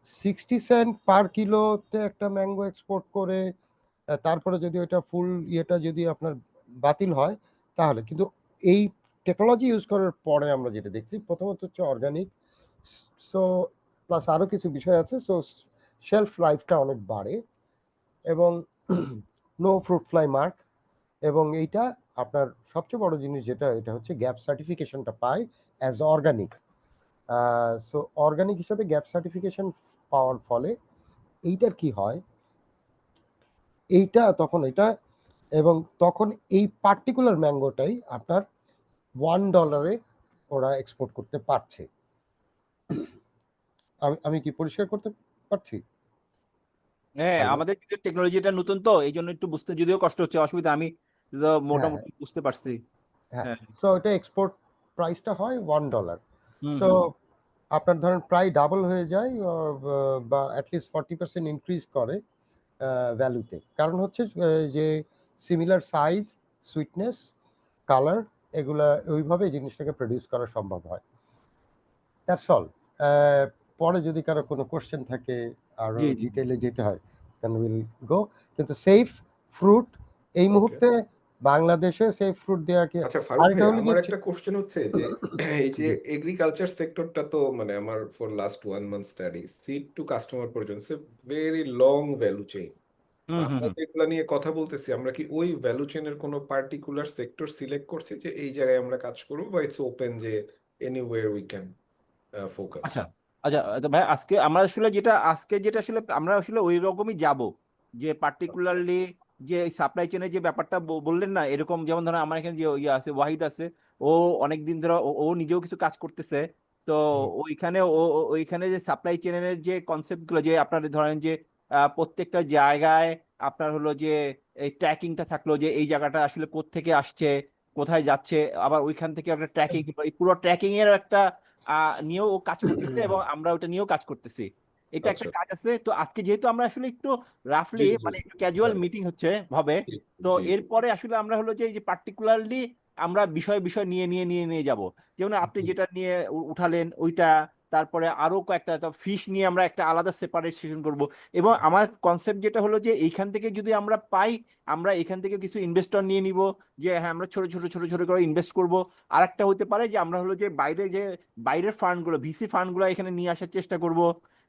60 সেন্ট পার কিলোতে একটা ম্যাঙ্গো এক্সপোর্ট করে তারপরে যদি ওইটা ফুল ইয়েটা যদি আপনার বাতিল হয় তাহলে কিন্তু এই টেকনোলজি ইউজ করার পরে আমরা যেটা দেখছি প্রথমত হচ্ছে অর্গানিক, সো প্লাস আরও কিছু বিষয় আছে, সো শেলফ লাইফটা অনেক বাড়ে এবং নো ফ্রুট ফ্লাই মার্ক, এবং এইটা আপনার সবচেয়ে বড় জিনিস যেটা এটা হচ্ছে গ্যাপ সার্টিফিকেশনটা পায় অ্যাজ অর্গানিক। সো অর্গানিক হিসাবে গ্যাপ সার্টিফিকেশন পাওয়ার ফলে এইটার কি হয়, এইটা তখন এটা, এবং তখন এই পার্টিকুলার ম্যাঙ্গোটাই আপনার $1 ওরা এক্সপোর্ট করতে পারছে। আমি কি পরিষ্কার করতে পারছি? হ্যাঁ, হ্যালো, আমাদের টেকনোলজিটা নতুন তো এই জন্য একটু বুঝতে যদিও কষ্ট হচ্ছে, অসুবিধা, আমি তো হ্যাঁ মোটামুটি বুঝতে পারছি। হ্যাঁ, হ্যাঁ। সো এটা এক্সপোর্ট প্রাইসটা হয় $1। হুম সো হুম আপনার ধরেন প্রায় ডাবল হয়ে যায় বা অ্যাটলিস্ট 40% ইনক্রিজ করে ভ্যালুতে। কারণ হচ্ছে যে সিমিলার সাইজ, সুইটনেস, কালার, এগুলা ওইভাবে জিনিসটাকে প্রডিউস করা সম্ভব হয়। That's all. পরে যদি কারো কোনো কোশ্চেন থাকে আরো জি জি ডিটেইলে যেতে হয় দেন উইল গো। কিন্তু সেফ ফ্রুট এই ওকে, মুহূর্তে বাংলাদেশে সেফ ফ্রুট দেওয়া কি, আচ্ছা আর ফারুক ভাই, এটা হলো আমার গিয়ে একটা কোশ্চেন হচ্ছে যে এই যে জি এগ্রিকালচার সেক্টরটা তো মানে আমার for last 1 month study, seed to customer পর্যন্ত ভেরি লং ভ্যালু চেইন। হুম হুম আমরা হুম। তো এগুলা নিয়ে কথা বলতেছি, আমরা কি ওই ভ্যালু চেইনের কোনো পার্টিকুলার সেক্টর সিলেক্ট করছি যে এই জায়গায় আমরা কাজ করবো, বা ইটস ওপেন যে এনিওয়্যার উই ক্যান ফোকাস? আচ্ছা আচ্ছা আচ্ছা ভাই, আজকে যেটা আসলে আমরা আসলে ওই রকমই যাব, যে পার্টিকুলারলি যে সাপ্লাই চেনের যে ব্যাপারটা বললেন না, এরকম যেমন ধরো আমার এখানে যে ইয়ে আছে, ওয়াহিদ আছে, ও অনেক দিন ধরে ও নিজেও কিছু কাজ করতেছে। তো ওইখানে যে সাপ্লাই চেনের যে কনসেপ্ট গুলো, যে আপনার ধরেন যে প্রত্যেকটা জায়গায় আপনার হলো যে এই ট্র্যাকিংটা থাকলো, যে এই জায়গাটা আসলে কোত্থেকে আসছে, কোথায় যাচ্ছে, আবার ওইখান থেকে একটা ট্র্যাকিং, এই পুরো ট্র্যাকিং এর একটা নিয়েও ও কাজ করতেছে এবং আমরা ওটা নিয়েও কাজ করতেছি। এটা একটা আচ্ছা, কাজ আছে। তো আজকে যেহেতু আমরা আসলে একটু রাফলি জি জি, মানে একটু ক্যাজুয়াল হ্যাঁ, মিটিং হচ্ছে হবে, জি তো জি এরপরে আসলে আমরা হলো যে এই যে পার্টিকুলারলি আমরা বিষয় বিষয় নিয়ে যাব। যেমন আপনি জি, যেটা নিয়ে উঠালেন ওইটা, তারপরে আরো কয়েকটা ফিশ নিয়ে আমরা একটা আলাদা সেপারেট সেশন করব। এবং আমার কনসেপ্ট যেটা হলো যে এইখান থেকে যদি আমরা পাই, আমরা এখান থেকে কিছু ইনভেস্টর নিয়ে নিব, যে হ্যাঁ আমরা ছোট ছোট ছোট ছোট করে ইনভেস্ট করব। আর একটা হতে পারে যে আমরা হলো যে বাইরের ফান্ড গুলো, ভিসি ফান্ড গুলো এখানে নিয়ে আসার চেষ্টা করব,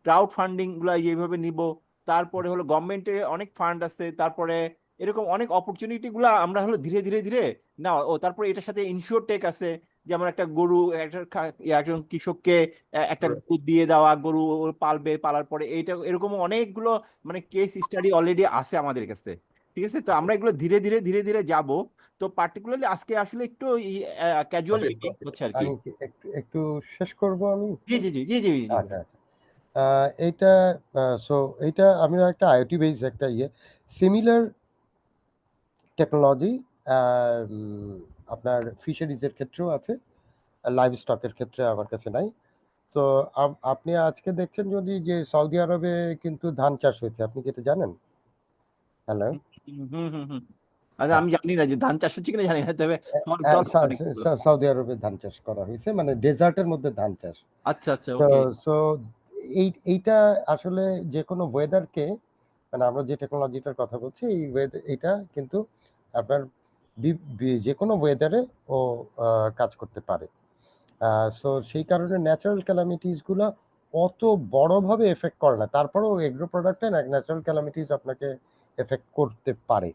ক্রাউড ফান্ডিং গুলো এইভাবে নিব। তারপরে হলো গভর্নমেন্টের অনেক ফান্ড আছে, তারপরে এরকম অনেক অপরচুনিটি গুলা আমরা হলো ধীরে ধীরে ধীরে না। ও তারপরে এটার সাথে ইনশিওর টেক আছে, যেমন একটা গরু একজন কৃষককে একটা right, গরু দিয়ে দেওয়া, গরু ও পালবে, পালার পরে এইটা এরকম অনেকগুলো মানে কেস স্টাডি অলরেডি আছে আমাদের কাছে। ঠিক আছে, তো আমরা এগুলো ধীরে ধীরে ধীরে ধীরে যাব। তো পার্টিকুলারলি আজকে আসলে একটু casual got it, meeting got it. হচ্ছে আর কি। আমি কি একটু একটু শেষ করব আমি? জি জি জি জি জি জি আচ্ছা আচ্ছা, এইটা সো এইটা আমি একটা আইওটি বেস একটা সিমিলার টেকনোলজি আপনার ফিশারিজের ক্ষেত্রেও আছে, লাইভ স্টকের ক্ষেত্রে আমার কাছে নাই। তো আপনি আজকে দেখছেন যদি যে সৌদি আরবে কিন্তু ধান চাষ হয়েছে, আপনি কি এটা জানেন? হ্যালো। আচ্ছা, আমি জানি না যে ধান চাষ হচ্ছে কিনা জানি না, তবে আমার knowledge অনেক ছিল। সৌদি আরবে ধান চাষ করা হয়েছে, মানে ডেজার্টের মধ্যে ধান চাষ। আচ্ছা আচ্ছা, তো ওকে। সো এইটা আসলে যে কোনো ওয়েদারকে, মানে আমরা যে টেকনোলজিটার কথা বলছি, এই এটা কিন্তু আপনার যে কোনো ওয়েদারে ও কাজ করতে পারে। সো সেই কারণে ন্যাচারাল ক্যালামিটিসগুলো অত বড়ভাবে এফেক্ট করে না, তারপরেও এগ্রো প্রোডাক্টে ন্যাচারাল ক্যালামিটিস আপনাকে এফেক্ট করতে পারে।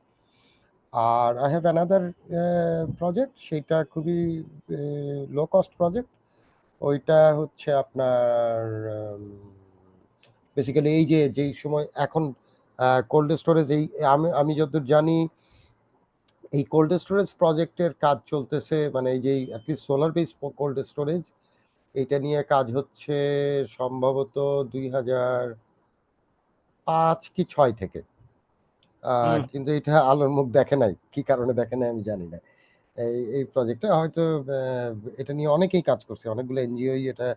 আর আই হ্যাভ অ্যানাদার প্রজেক্ট, সেটা খুবই লো কস্ট প্রজেক্ট। ওইটা হচ্ছে আপনার বেসিক্যালি এই যে যেই সময় এখন কোল্ড স্টোরেজ, এই আমি যতদূর জানি এই কোল্ড স্টোরেজ প্রজেক্টের কাজ চলতেছে, মানে এই যে at least solar base cold storage, এইটা নিয়ে কাজ হচ্ছে সম্ভবত 2005 কি 6 থেকে। কিন্তু এটা আলোর মুখ দেখে নাই, কি কারণে দেখে নাই আমি জানি না। এই প্রজেক্টে হয়তো এটা নিয়ে অনেকেই কাজ করছে, অনেকগুলো এনজিওই এটা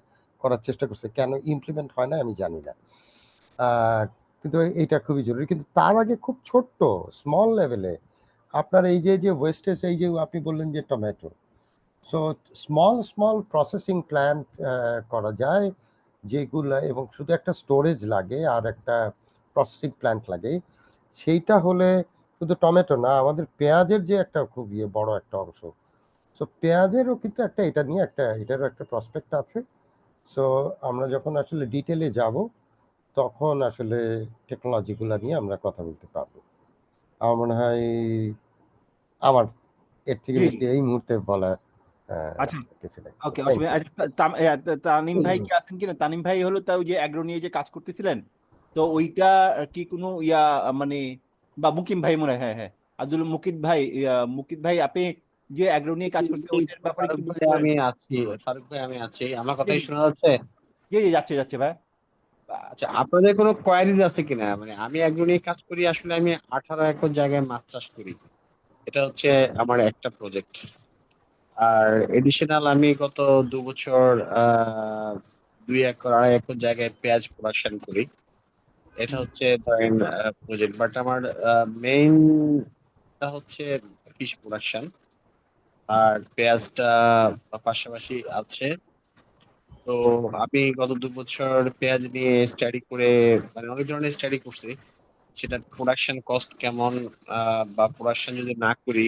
করার চেষ্টা করছে, কেন ইমপ্লিমেন্ট হয় না আমি জানি না। কিন্তু এইটা খুবই জরুরি। কিন্তু তার আগে খুব ছোট্ট স্মল লেভেলে আপনার এই যে ওয়েস্টেজ, এই যে আপনি বললেন যে tomato, so small processing plant করা যায় যেগুলো, এবং শুধু একটা স্টোরেজ লাগে আর একটা প্রসেসিং প্ল্যান্ট লাগে। সেইটা হলে শুধু টমেটো না, আমাদের পেঁয়াজের যে একটা খুব বড় একটা অংশ, সো পেঁয়াজেরও কিন্তু একটা এটা নিয়ে এটারও একটা প্রসপেক্ট আছে। সো আমরা যখন আসলে ডিটেলে যাব তখন আসলে টেকনোলজিগুলো নিয়ে আমরা কথা বলতে পারবো। আমার মনে হয় আমার এর থেকে জি জি, বেশি এই মুহূর্তে বলা আচ্ছা কিছু নেই। ওকে, থ্যাংক অসুবিধা। ইউ। আচ্ছা, তানিম ভাই কি আছেন কিনা? তানিম ভাই হলো তাও যে অ্যাগ্রো নিয়ে যে কাজ করতেছিলেন, তো ওইটা কি কোনো মানে, বা মুকিম ভাই মনে হয়, হ্যাঁ হ্যাঁ, আব্দুল মুকিত ভাই, মুকিত ভাই, আপনি যে অ্যাগ্রো নিয়ে কাজ করছেন ওইটার ব্যাপারে ফারুক একটু ভাই বলেন। আমি আছি। ফারুক ভাই আমি আছি, আমার জি কথাই শোনা যাচ্ছে? জি জি, যাচ্ছে যাচ্ছে ভাই। আচ্ছা, আপনাদের কোনো কোয়ারিজ আছে কিনা? মানে আমি একজন নিয়ে কাজ করি, আসলে আমি 18 একর জায়গায় মাছ চাষ করি। এটা হচ্ছে আমার একটা প্রজেক্ট। আর এডিশনাল আমি গত 2 বছর 2 একর 2.5 একর জায়গায় পেঁয়াজ প্রোডাকশন করি। এটা হচ্ছে ধরেন প্রজেক্ট, বাট আমার মেইনটা হচ্ছে ফিশ প্রোডাকশন, আর পেঁয়াজটা পাশাপাশি আছে। তো আমি গত 2 বছর পেঁয়াজ নিয়ে স্টাডি করে, মানে অনেক ধরনের স্টাডি করছি, সেটা প্রোডাকশন কস্ট কেমন, বা প্রোডাকশন যদি না করি,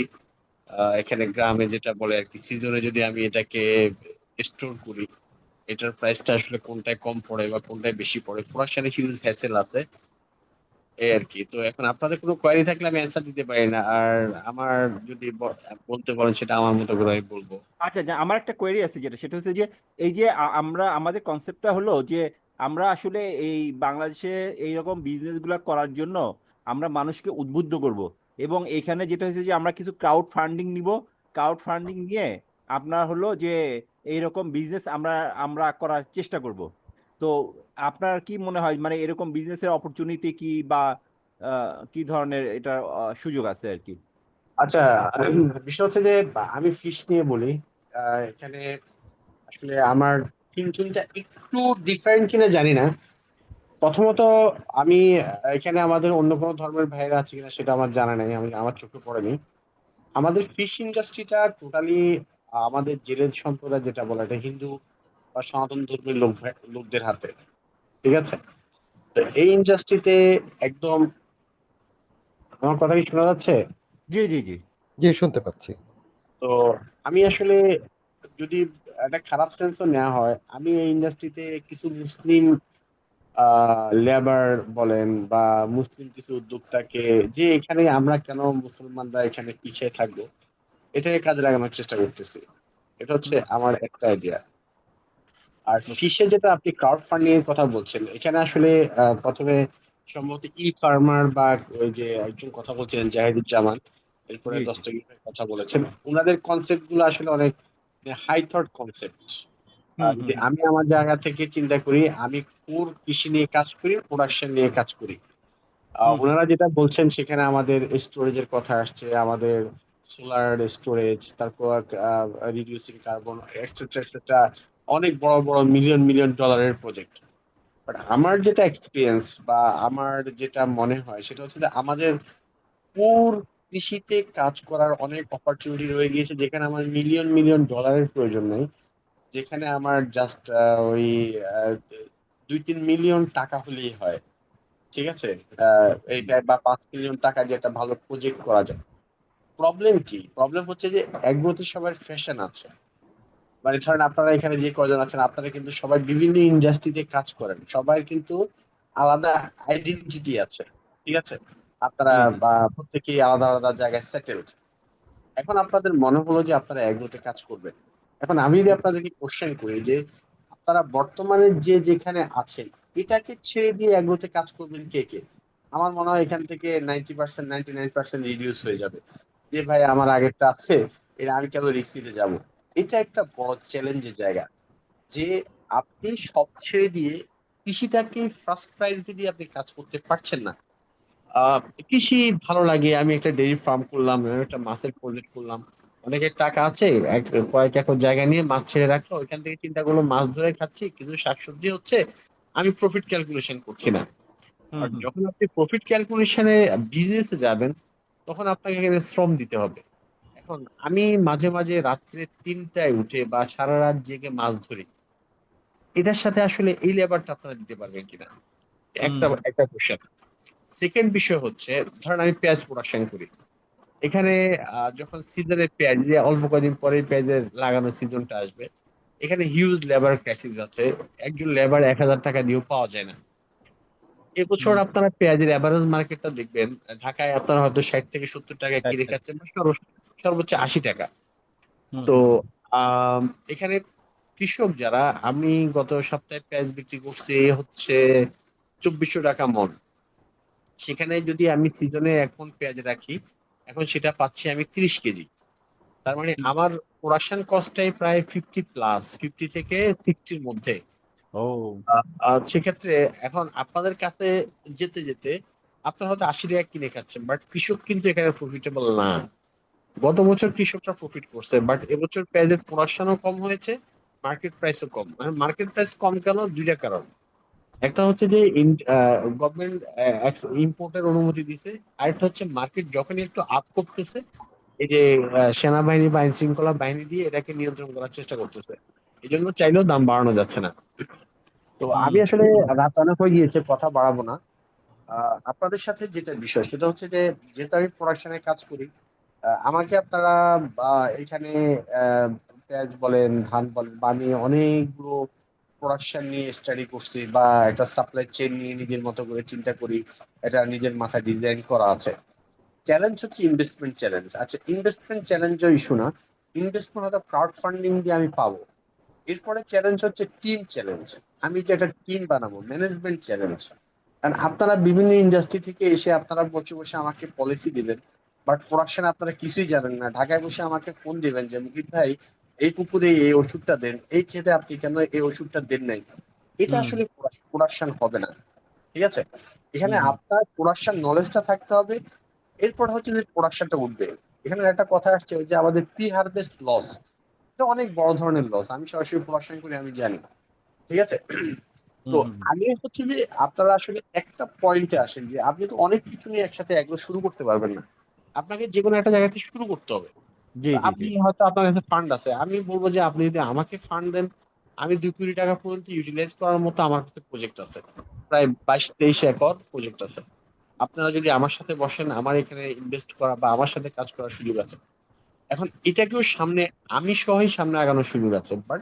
এখানে গ্রামে যেটা বলে আর কি, সিজনে যদি আমি এটাকে স্টোর করি, এটার প্রাইসটা আসলে কোনটায় কম পড়ে বা কোনটায় বেশি পড়ে, প্রোডাকশনে হিউজ হ্যাসেল আছে এই আর কি। তো এখন আপনাদের কোনো কোয়ারি থাকলে আমি অ্যান্সার দিতে পারি না, আর আমার যদি বলতে বলেন সেটা আমার মতো করে আমি বলবো। আচ্ছা, আমার একটা কোয়েরি আছে, সেটা হচ্ছে যে এই যে আমরা আমাদের কনসেপ্টটা হলো যে আমরা আসলে এই বাংলাদেশে এইরকম বিজনেস গুলা করার জন্য আমরা মানুষকে উদ্বুদ্ধ করব, এবং এখানে যেটা হচ্ছে যে আমরা কিছু ক্রাউড ফান্ডিং নিব। ক্রাউড ফান্ডিং নিয়ে আপনার হলো যে এইরকম বিজনেস আমরা আমরা করার চেষ্টা করব। তো আপনার কি মনে হয়, মানে এরকম বিজনেসের অপরচুনিটি কি, বা কি ধরনের এটা সুযোগ আছে আর কি? আচ্ছা, বিষয় হচ্ছে যে আমি ফিশ নিয়ে বলি। এখানে আসলে আমার থিঙ্কিংটা একটু ডিফারেন্ট কিনা জানি না। প্রথমত আমি এখানে আমাদের অন্য কোনো ধর্মের ভাইরা আছে কিনা সেটা আমার জানা নেই, আমার চোখে পড়েনি। আমাদের ফিশ ইন্ডাস্ট্রিটা টোটালি আমাদের জেলের সম্প্রদায় যেটা বলে, এটা হিন্দু বা সনাতন ধর্মের লোকদের হাতে, ঠিক আছে? তো এই ইন্ডাস্ট্রিতে একদম, আমার কথা কি শোনা যাচ্ছে? জি জি জি জি, শুনতে পাচ্ছি। তো আমি আসলে, যদি একটা খারাপ সেন্সও নেওয়া হয়, আমি এই ইন্ডাস্ট্রিতে কিছু মুসলিম লেবার বলেন বা মুসলিম কিছু উদ্যোক্তাকে, যে এখানে আমরা কেন মুসলমানরা এখানে পিছিয়ে থাকবো, এটাকে কাজে লাগানোর চেষ্টা করতেছি। এটা হচ্ছে আমার একটা আইডিয়া। আর ফিশে যেটা আপনি ক্রাউড ফান্ডিং এর কথা বলছেন, এখানে আসলে প্রথমে সম্ভবত ফার্মার বা ওই যে একজন কথা বলছিলেন জাহিদুজ্জামান, এরপরে জি জি। দস্তগীর ভাই কথা বলেছেন, ওনাদের কনসেপ্ট গুলো আসলে অনেক হাই থট কনসেপ্ট। যদি হুম। আমি আমার জায়গা থেকে চিন্তা করি, আমি কোর কৃষি নিয়ে কাজ করি, প্রোডাকশন নিয়ে কাজ করি। হুম হুম। ওনারা যেটা বলছেন সেখানে আমাদের স্টোরেজের কথা আসছে, আমাদের সোলার স্টোরেজ, তারপর রিডিউসিং কার্বন, এটসেট্রা এটসেট্রা, অনেক বড় বড় মিলিয়ন মিলিয়ন ডলারের প্রজেক্ট। বাট আমার যেটা এক্সপিরিয়েন্স বা আমার যেটা মনে হয় সেটা হচ্ছে যে আমাদের পুর কৃষিতে কাজ করার অনেক অপরচুনিটি রয়ে গিয়েছে, যেখানে আমার মিলিয়ন মিলিয়ন ডলারের প্রয়োজন নেই, যেখানে আমার জাস্ট ওই 2-3 মিলিয়ন টাকা হলেই হয়। ঠিক আছে, এইটা বা 5 মিলিয়ন টাকা দিয়ে একটা ভালো প্রজেক্ট করা যায়। প্রবলেম কি? প্রবলেম হচ্ছে যে এগ্রোতে সবার ফ্যাশন আছে। মানে ধরেন আপনারা এখানে যে কয়জন আছেন, আপনারা কিন্তু সবাই বিভিন্ন ইন্ডাস্ট্রিতে কাজ করেন, সবাই কিন্তু আলাদা আইডেন্টিটি আছে। ঠিক আছে, আপনারা জি জি বা প্রত্যেকেই আলাদা আলাদা জায়গায় সেটেলড। এখন আপনাদের মনে হলো যে আপনারা এগ্রোতে কাজ করবেন। এখন আমি যদি আপনাদেরকে কোশ্চেন করি যে আপনারা বর্তমানে যে যেখানে আছেন এটাকে ছেড়ে দিয়ে এগ্রোতে কাজ করবেন কে কে? আমার মনে হয় এখান থেকে 90%, 99% রিডিউস হয়ে যাবে। যে ভাই আমার আগেরটা আছে, এটা আমি কেন রিস্ক নিতে যাবো? এটা একটা বড় চ্যালেঞ্জের জায়গা, যে আপনি সব ছেড়ে দিয়ে কৃষিটাকে ফার্স্ট প্রায়োরিটি দিয়ে আপনি কাজ করতে পারছেন না। আহ কৃষি ভালো লাগে, আমি একটা ডেইরি ফার্ম করলাম, আমি একটা মাছের প্রজেক্ট করলাম, অনেকের টাকা আছে, কয়েক একর জায়গা নিয়ে মাছ ছেড়ে রাখলো, ওইখান থেকে চিন্তা করলো মাছ ধরে খাচ্ছি, কিন্তু শাকসবজি হচ্ছে, আমি প্রফিট ক্যালকুলেশন করছি না। হুম আর হুম যখন আপনি প্রফিট ক্যালকুলেশনে বিজনেসে যাবেন, তখন আপনাকে এখানে শ্রম দিতে হবে। এখন আমি মাঝে মাঝে রাত্রে 3টায় উঠে বা সারা রাত জেগে মাছ ধরি, এটার সাথে আসলে এই লেবারটা আপনারা দিতে পারবেন কিনা, হুম একটা একটা কোশ্চেন। সেকেন্ড বিষয় হচ্ছে, ধরেন আমি পেঁয়াজ প্রোডাকশন করি, এখানে যখন সিজনে পেঁয়াজ, যে অল্প কয়েকদিন পরে পেঁয়াজের লাগানোর সিজনটা আসবে, এখানে হিউজ লেবার ক্রাইসিস আছে, একজন লেবার 1,000 টাকা দিয়েও পাওয়া যায় না। এবছর হুম আপনারা পেঁয়াজের এভারেজ মার্কেটটা দেখবেন, ঢাকায় আপনারা হয়তো 60 থেকে 70 টাকা কিনে আচ্ছা খাচ্ছেন, বা সর্বোচ্চ 80 টাকা। হুম তো হুম হুম আম, এখানে কৃষক যারা, আমি গত সপ্তাহে পেঁয়াজ বিক্রি করছি হচ্ছে 2,400 টাকা মন। সেখানে যদি আমি সিজনে 1 মণ পেঁয়াজ রাখি, এখন সেটা পাচ্ছি আমি 30 কেজি। তার মানে হুম। আমার প্রোডাকশন কস্টটাই প্রায় 50+, 50 থেকে 60-র মধ্যে। ও সেক্ষেত্রে এখন আপনাদের কাছে যেতে যেতে আপনারা হয়তো 80 টাকা কিনে খাচ্ছেন, বাট কৃষক কিন্তু এখানে প্রফিটেবল না। গত বছর কৃষকরা প্রফিট করছে, বাট এবছর পেঁয়াজের প্রোডাকশনও কম হয়েছে, মার্কেট প্রাইসও কম। মানে মার্কেট প্রাইস কম কেন? দুইটা কারণ। একটা হচ্ছে যে গভর্নমেন্ট ইম্পোর্টের অনুমতি দিছে, আরেকটা হচ্ছে মার্কেট যখনই একটু আপ করতেছে, এই যে সেনাবাহিনী বা আইন শৃঙ্খলা বাহিনী দিয়ে এটাকে নিয়ন্ত্রণ করার চেষ্টা করতেছে, এই জন্য চাইলেও দাম বাড়ানো যাচ্ছে না। তো আমি হুম আসলে রাত অনেক হয়ে গিয়েছে, কথা বাড়াবো না। আপনাদের সাথে যেটা বিষয় সেটা হচ্ছে যে, যেহেতু আমি প্রোডাকশনে কাজ করি, আমাকে আপনারা এখানে আহ, পেঁয়াজ বলেন, ধান বলেন, বা আমি অনেকগুলো প্রোডাকশন নিয়ে স্টাডি করছি, বা একটা সাপ্লাই চেইন নিয়ে নিজের মতো করে চিন্তা করি, এটা নিজের মাথায় ডিজাইন করা আছে। চ্যালেঞ্জ হচ্ছে ইনভেস্টমেন্ট চ্যালেঞ্জ। আচ্ছা, ইনভেস্টমেন্ট চ্যালেঞ্জও ইস্যু না, ইনভেস্টমেন্ট হয়তো ক্রাউড ফান্ডিং দিয়ে আমি পাবো। এরপরে চ্যালেঞ্জ হচ্ছে টিম চ্যালেঞ্জ, আমি যে একটা টিম বানাবো, ম্যানেজমেন্ট চ্যালেঞ্জ। কারণ আপনারা বিভিন্ন ইন্ডাস্ট্রি থেকে এসে আপনারা বসে বসে আমাকে পলিসি দিবেন, বাট প্রোডাকশন আপনারা কিছুই জানেন না। ঢাকায় বসে আমাকে ফোন দিবেন যে মুকিত ভাই, এই পুকুরে এই ওষুধটা দেন, এই ক্ষেতে আপনি কেন এই ওষুধটা দেন নাই। এটা হুম আসলে প্রোডাকশন হবে না। ঠিক আছে, এখানে হুম আপনার প্রোডাকশন নলেজটা থাকতে হবে। এরপর হচ্ছে যে প্রোডাকশনটা উঠবে। এখানে একটা কথা আসছে, ওই যে আমাদের প্রি হারভেস্ট লস, এটা অনেক বড় ধরনের লস। আমি সরাসরি প্রোডাকশন করি, আমি জানি। ঠিক আছে, তো হুম হুম। আমি হচ্ছে যে আপনারা আসলে একটা পয়েন্টে আসেন যে আপনি তো অনেক কিছু নিয়ে একসাথে এগুলো শুরু করতে পারবেন না, আপনাকে যে কোনো একটা জায়গা থেকে শুরু করতে হবে। জি তো জি জি আপনি হয়তো, আপনার কাছে ফান্ড আছে, আমি বলবো যে আপনি যদি আমাকে ফান্ড দেন, আমি 2 কোটি টাকা পর্যন্ত ইউটিলাইজ করার মতো আমার কাছে প্রজেক্ট আছে, প্রায় 22-23 একর প্রজেক্ট আছে। আপনারা যদি আমার সাথে বসেন, আমার এখানে ইনভেস্ট করা বা আমার সাথে কাজ করার সুযোগ আছে। এখন এটাকেও সামনে, আমি সহই সামনে আগানোর সুযোগ আছে। বাট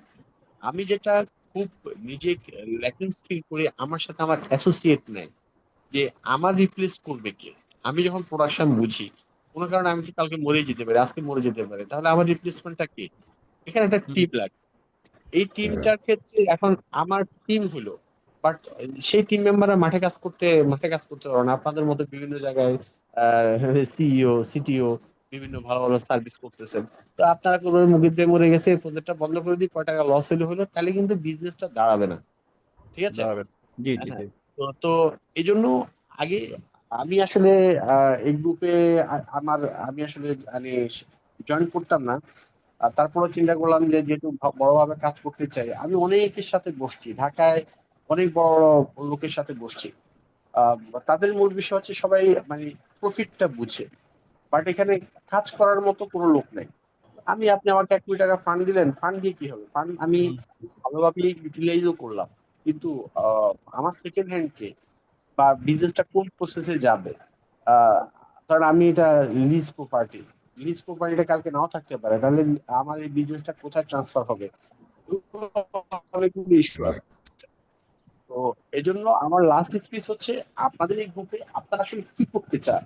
আমি যেটা খুব নিজে ল্যাকিংস ফিল করি, আমার সাথে আমার অ্যাসোসিয়েট নেই, যে আমার রিপ্লেস করবে কে। আমি যখন প্রোডাকশন বুঝি, কোনো কারণে আমি তো কালকে মরে যেতে পারি, আজকে মরে যেতে পারে, তাহলে আমার রিপ্লেসমেন্টটা কে? এখানে একটা হুম টিম লাগে। এই টিমটার ক্ষেত্রে এখন আমার টিম হলো, বাট সেই টিম মেম্বাররা মাঠে কাজ করতে পারো না। আপনাদের মধ্যে বিভিন্ন জায়গায় সিইও, সিটিও বিভিন্ন ভালো ভালো সার্ভিস করতেছেন। তো আপনারা করবেন মুকিত ভাই মরে গেছে, প্রজেক্টটা বন্ধ করে দিই, কয় টাকা লস হলো, তাহলে কিন্তু বিজনেসটা দাঁড়াবে না। ঠিক আছে, দাঁড়াবেন জি জি হ্যাঁ। জি তো এই জন্য আগে আমি আসলে এই গ্রুপে আমার, আমি আসলে মানে জয়েন করতাম না। তারপরে চিন্তা করলাম যে যেহেতু বড়ভাবে কাজ করতে চাই, আমি অনেকের সাথে বসছি ঢাকায়, অনেক বড় বড় লোকের সাথে বসছি। আহ, তাদের মূল বিষয় হচ্ছে সবাই মানে প্রফিটটা বুঝে, বাট এখানে কাজ করার মতো কোনো লোক নেই। আপনি আমাকে 1 কোটি টাকা ফান্ড দিলেন, ফান্ড দিয়ে কি হবে? ফান্ড আমি ভালোভাবে ইউটিলাইজও করলাম, কিন্তু আমার সেকেন্ড হ্যান্ড কে বা বিজনেসটা কোন প্রসেসে যাবে? আহ ধরেন আমি এটা লিজ প্রপার্টিটা কালকে নাও থাকতে পারে, তাহলে আমার এই বিজনেসটা কোথায় ট্রান্সফার হবে? অনেকগুলো ইস্যু আছে। তো এই জন্য আমার লাস্ট স্পিচ হচ্ছে, আপনাদের এই গ্রুপে আপনারা আসলে কি করতে চান?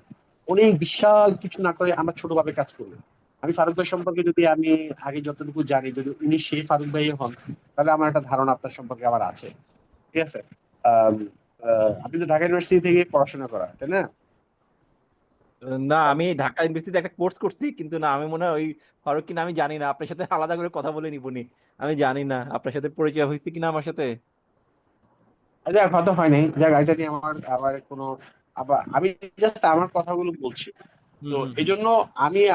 অনেক বিশাল কিছু না করে আমরা ছোটভাবে কাজ করবো। আমি ফারুক ভাই সম্পর্কে যদি আমি আগে যতটুকু জানি, যদি উনি সেই ফারুক ভাই হন, তাহলে আমার একটা ধারণা আপনার সম্পর্কে আমার আছে। ঠিক আছে? আহ আপনি তো ঢাকা ইউনিভার্সিটি থেকে পড়াশোনা করা, তাই না? না, আমি ঢাকা ইউনিভার্সিটিতে একটা কোর্স করছি, কিন্তু না, আমি মনে হয় ওই ফারুক কিনা আমি জানি না। আপনার সাথে আলাদা করে কথা বলে নিবনি, আমি জানি না আপনার সাথে পরিচয় হয়েছে কিনা আমার সাথে। যাক, হয়তো হয় নাই, যাক, এটা নিয়ে আমার আবার কোনো, আবার আমি জাস্ট আমার কথাগুলো বলছি। তো এই জন্য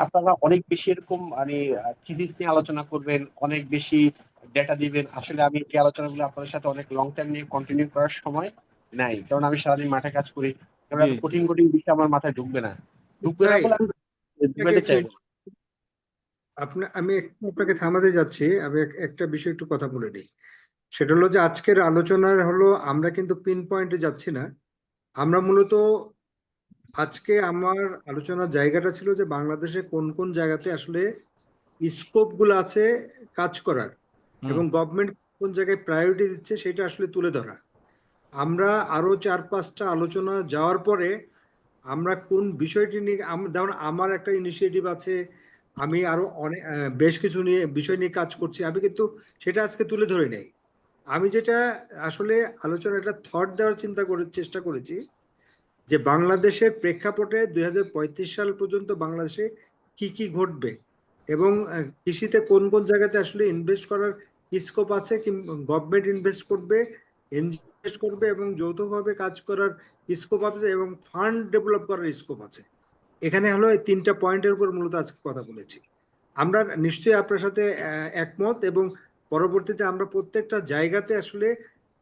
আপনারা অনেক বেশি এরকম মানে থিসিস নিয়ে আলোচনা করবেন, অনেক বেশি ডেটা দিবেন, আসলে আমি এই আলোচনাগুলো আপনাদের সাথে অনেক লং টাইম নিয়ে কন্টিনিউ করার সময় নাই, কারণ আমি সারাদিন মাঠে কাজ করি। কারণ এত কঠিন কঠিন বিষয় আমার মাথায় ঢুকবে না বলে আমি ডিবেটে চাইবো না। আমি আপনাকে থামাতে যাচ্ছি। আমি একটা বিষয় একটু কথা বলে নিই। সেটা হলো যে আজকের আলোচনার হলো আমরা কিন্তু পিন পয়েন্টে যাচ্ছি না। আমরা মূলত আজকে আমার আলোচনার জায়গাটা ছিল যে বাংলাদেশে কোন কোন জায়গাতে আসলে স্কোপ গুলো আছে কাজ করার, এবং গভর্নমেন্ট কোন জায়গায় প্রায়োরিটি দিচ্ছে সেটা আসলে তুলে ধরা। আমরা আরো 4-5টা আলোচনা যাওয়ার পরে আমরা কোন বিষয়টি নিয়ে, যেমন আমার একটা ইনিশিয়েটিভ আছে, আমি আরো অনেক বেশ কিছু বিষয় নিয়ে কাজ করছি, আমি কিন্তু সেটা আজকে তুলে ধরে নেই। আমি যেটা আসলে আলোচনা একটা থট দেওয়ার চেষ্টা করেছি যে বাংলাদেশের প্রেক্ষাপটে 2035 সাল পর্যন্ত বাংলাদেশে কি কি ঘটবে, এবং কৃষিতে কোন কোন জায়গাতে আসলে ইনভেস্ট করার স্কোপ আছে, গভর্নমেন্ট ইনভেস্ট করবে, এনজিও ইনভেস্ট করবে, এবং যৌথভাবে কাজ করার স্কোপ আছে, এবং ফান্ড ডেভেলপ করার স্কোপ আছে। এখানে হলো এই 3টা পয়েন্টের উপর মূলত আজকে কথা বলেছি। আমরা নিশ্চয়ই আপনার সাথে একমত, এবং পরবর্তীতে আমরা প্রত্যেকটা জায়গাতে আসলে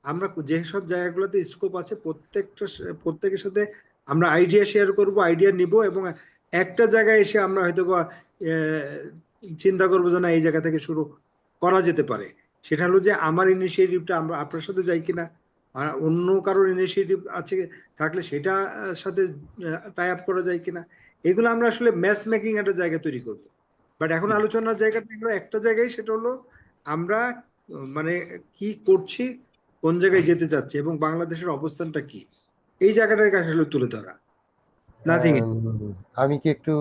আমরা যেসব জায়গাগুলোতে স্কোপ আছে প্রত্যেকের সাথে আমরা আইডিয়া শেয়ার করব, আইডিয়া নিব, এবং একটা জায়গায় এসে আমরা হয়তো বা চিন্তা করবো যে না, এই জায়গা থেকে শুরু করা যেতে পারে। সেটা হলো যে আমার ইনিশিয়েটিভটা আমরা আপনার সাথে যাই কিনা, আর অন্য কারোর ইনিশিয়েটিভ আছে থাকলে সেটা সাথে টাই আপ করা যায় কিনা, এগুলো আমরা আসলে ম্যাচ মেকিং একটা জায়গা তৈরি করব। বাট এখন আলোচনার জায়গাটা আমরা একটা জায়গায়, সেটা হলো আমরা মানে কি করছি, কোন জায়গায় যেতে চাচ্ছি, এবং বাংলাদেশের অবস্থানটা কি, এই জায়গাটাকে আসলে তুলে ধরা। নাথিং। আমি কি একটু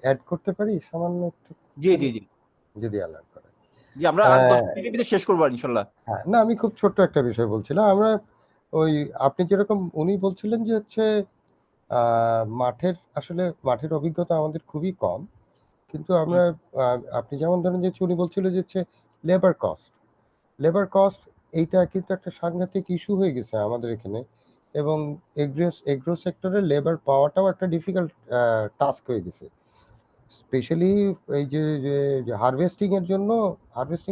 অ্যাড করতে পারি সামান্য একটু? জি জি জি যদি অ্যালাউ করেন। জি, আমরা আর 10 মিনিটের ভিতরে শেষ করবো ইনশাল্লাহ। হ্যাঁ, না, আমি খুব ছোট্ট একটা বিষয় বলছিলাম। আমরা ওই আপনি যেরকম উনি বলছিলেন যে হচ্ছে মাঠের অভিজ্ঞতা আমাদের খুবই কম, কিন্তু আমরা আপনি যেমন ধরেন যে উনি বলছিল যে হচ্ছে লেবার কস্ট এইটা কিন্তু একটা সাংঘাতিক ইস্যু হয়ে গেছে আমাদের এখানে, এবং এগ্রো সেক্টরে লেবার পাওয়াটাও একটা ডিফিকাল্ট টাস্ক হয়ে গেছে, স্পেশালি এই যে হারভেস্টিং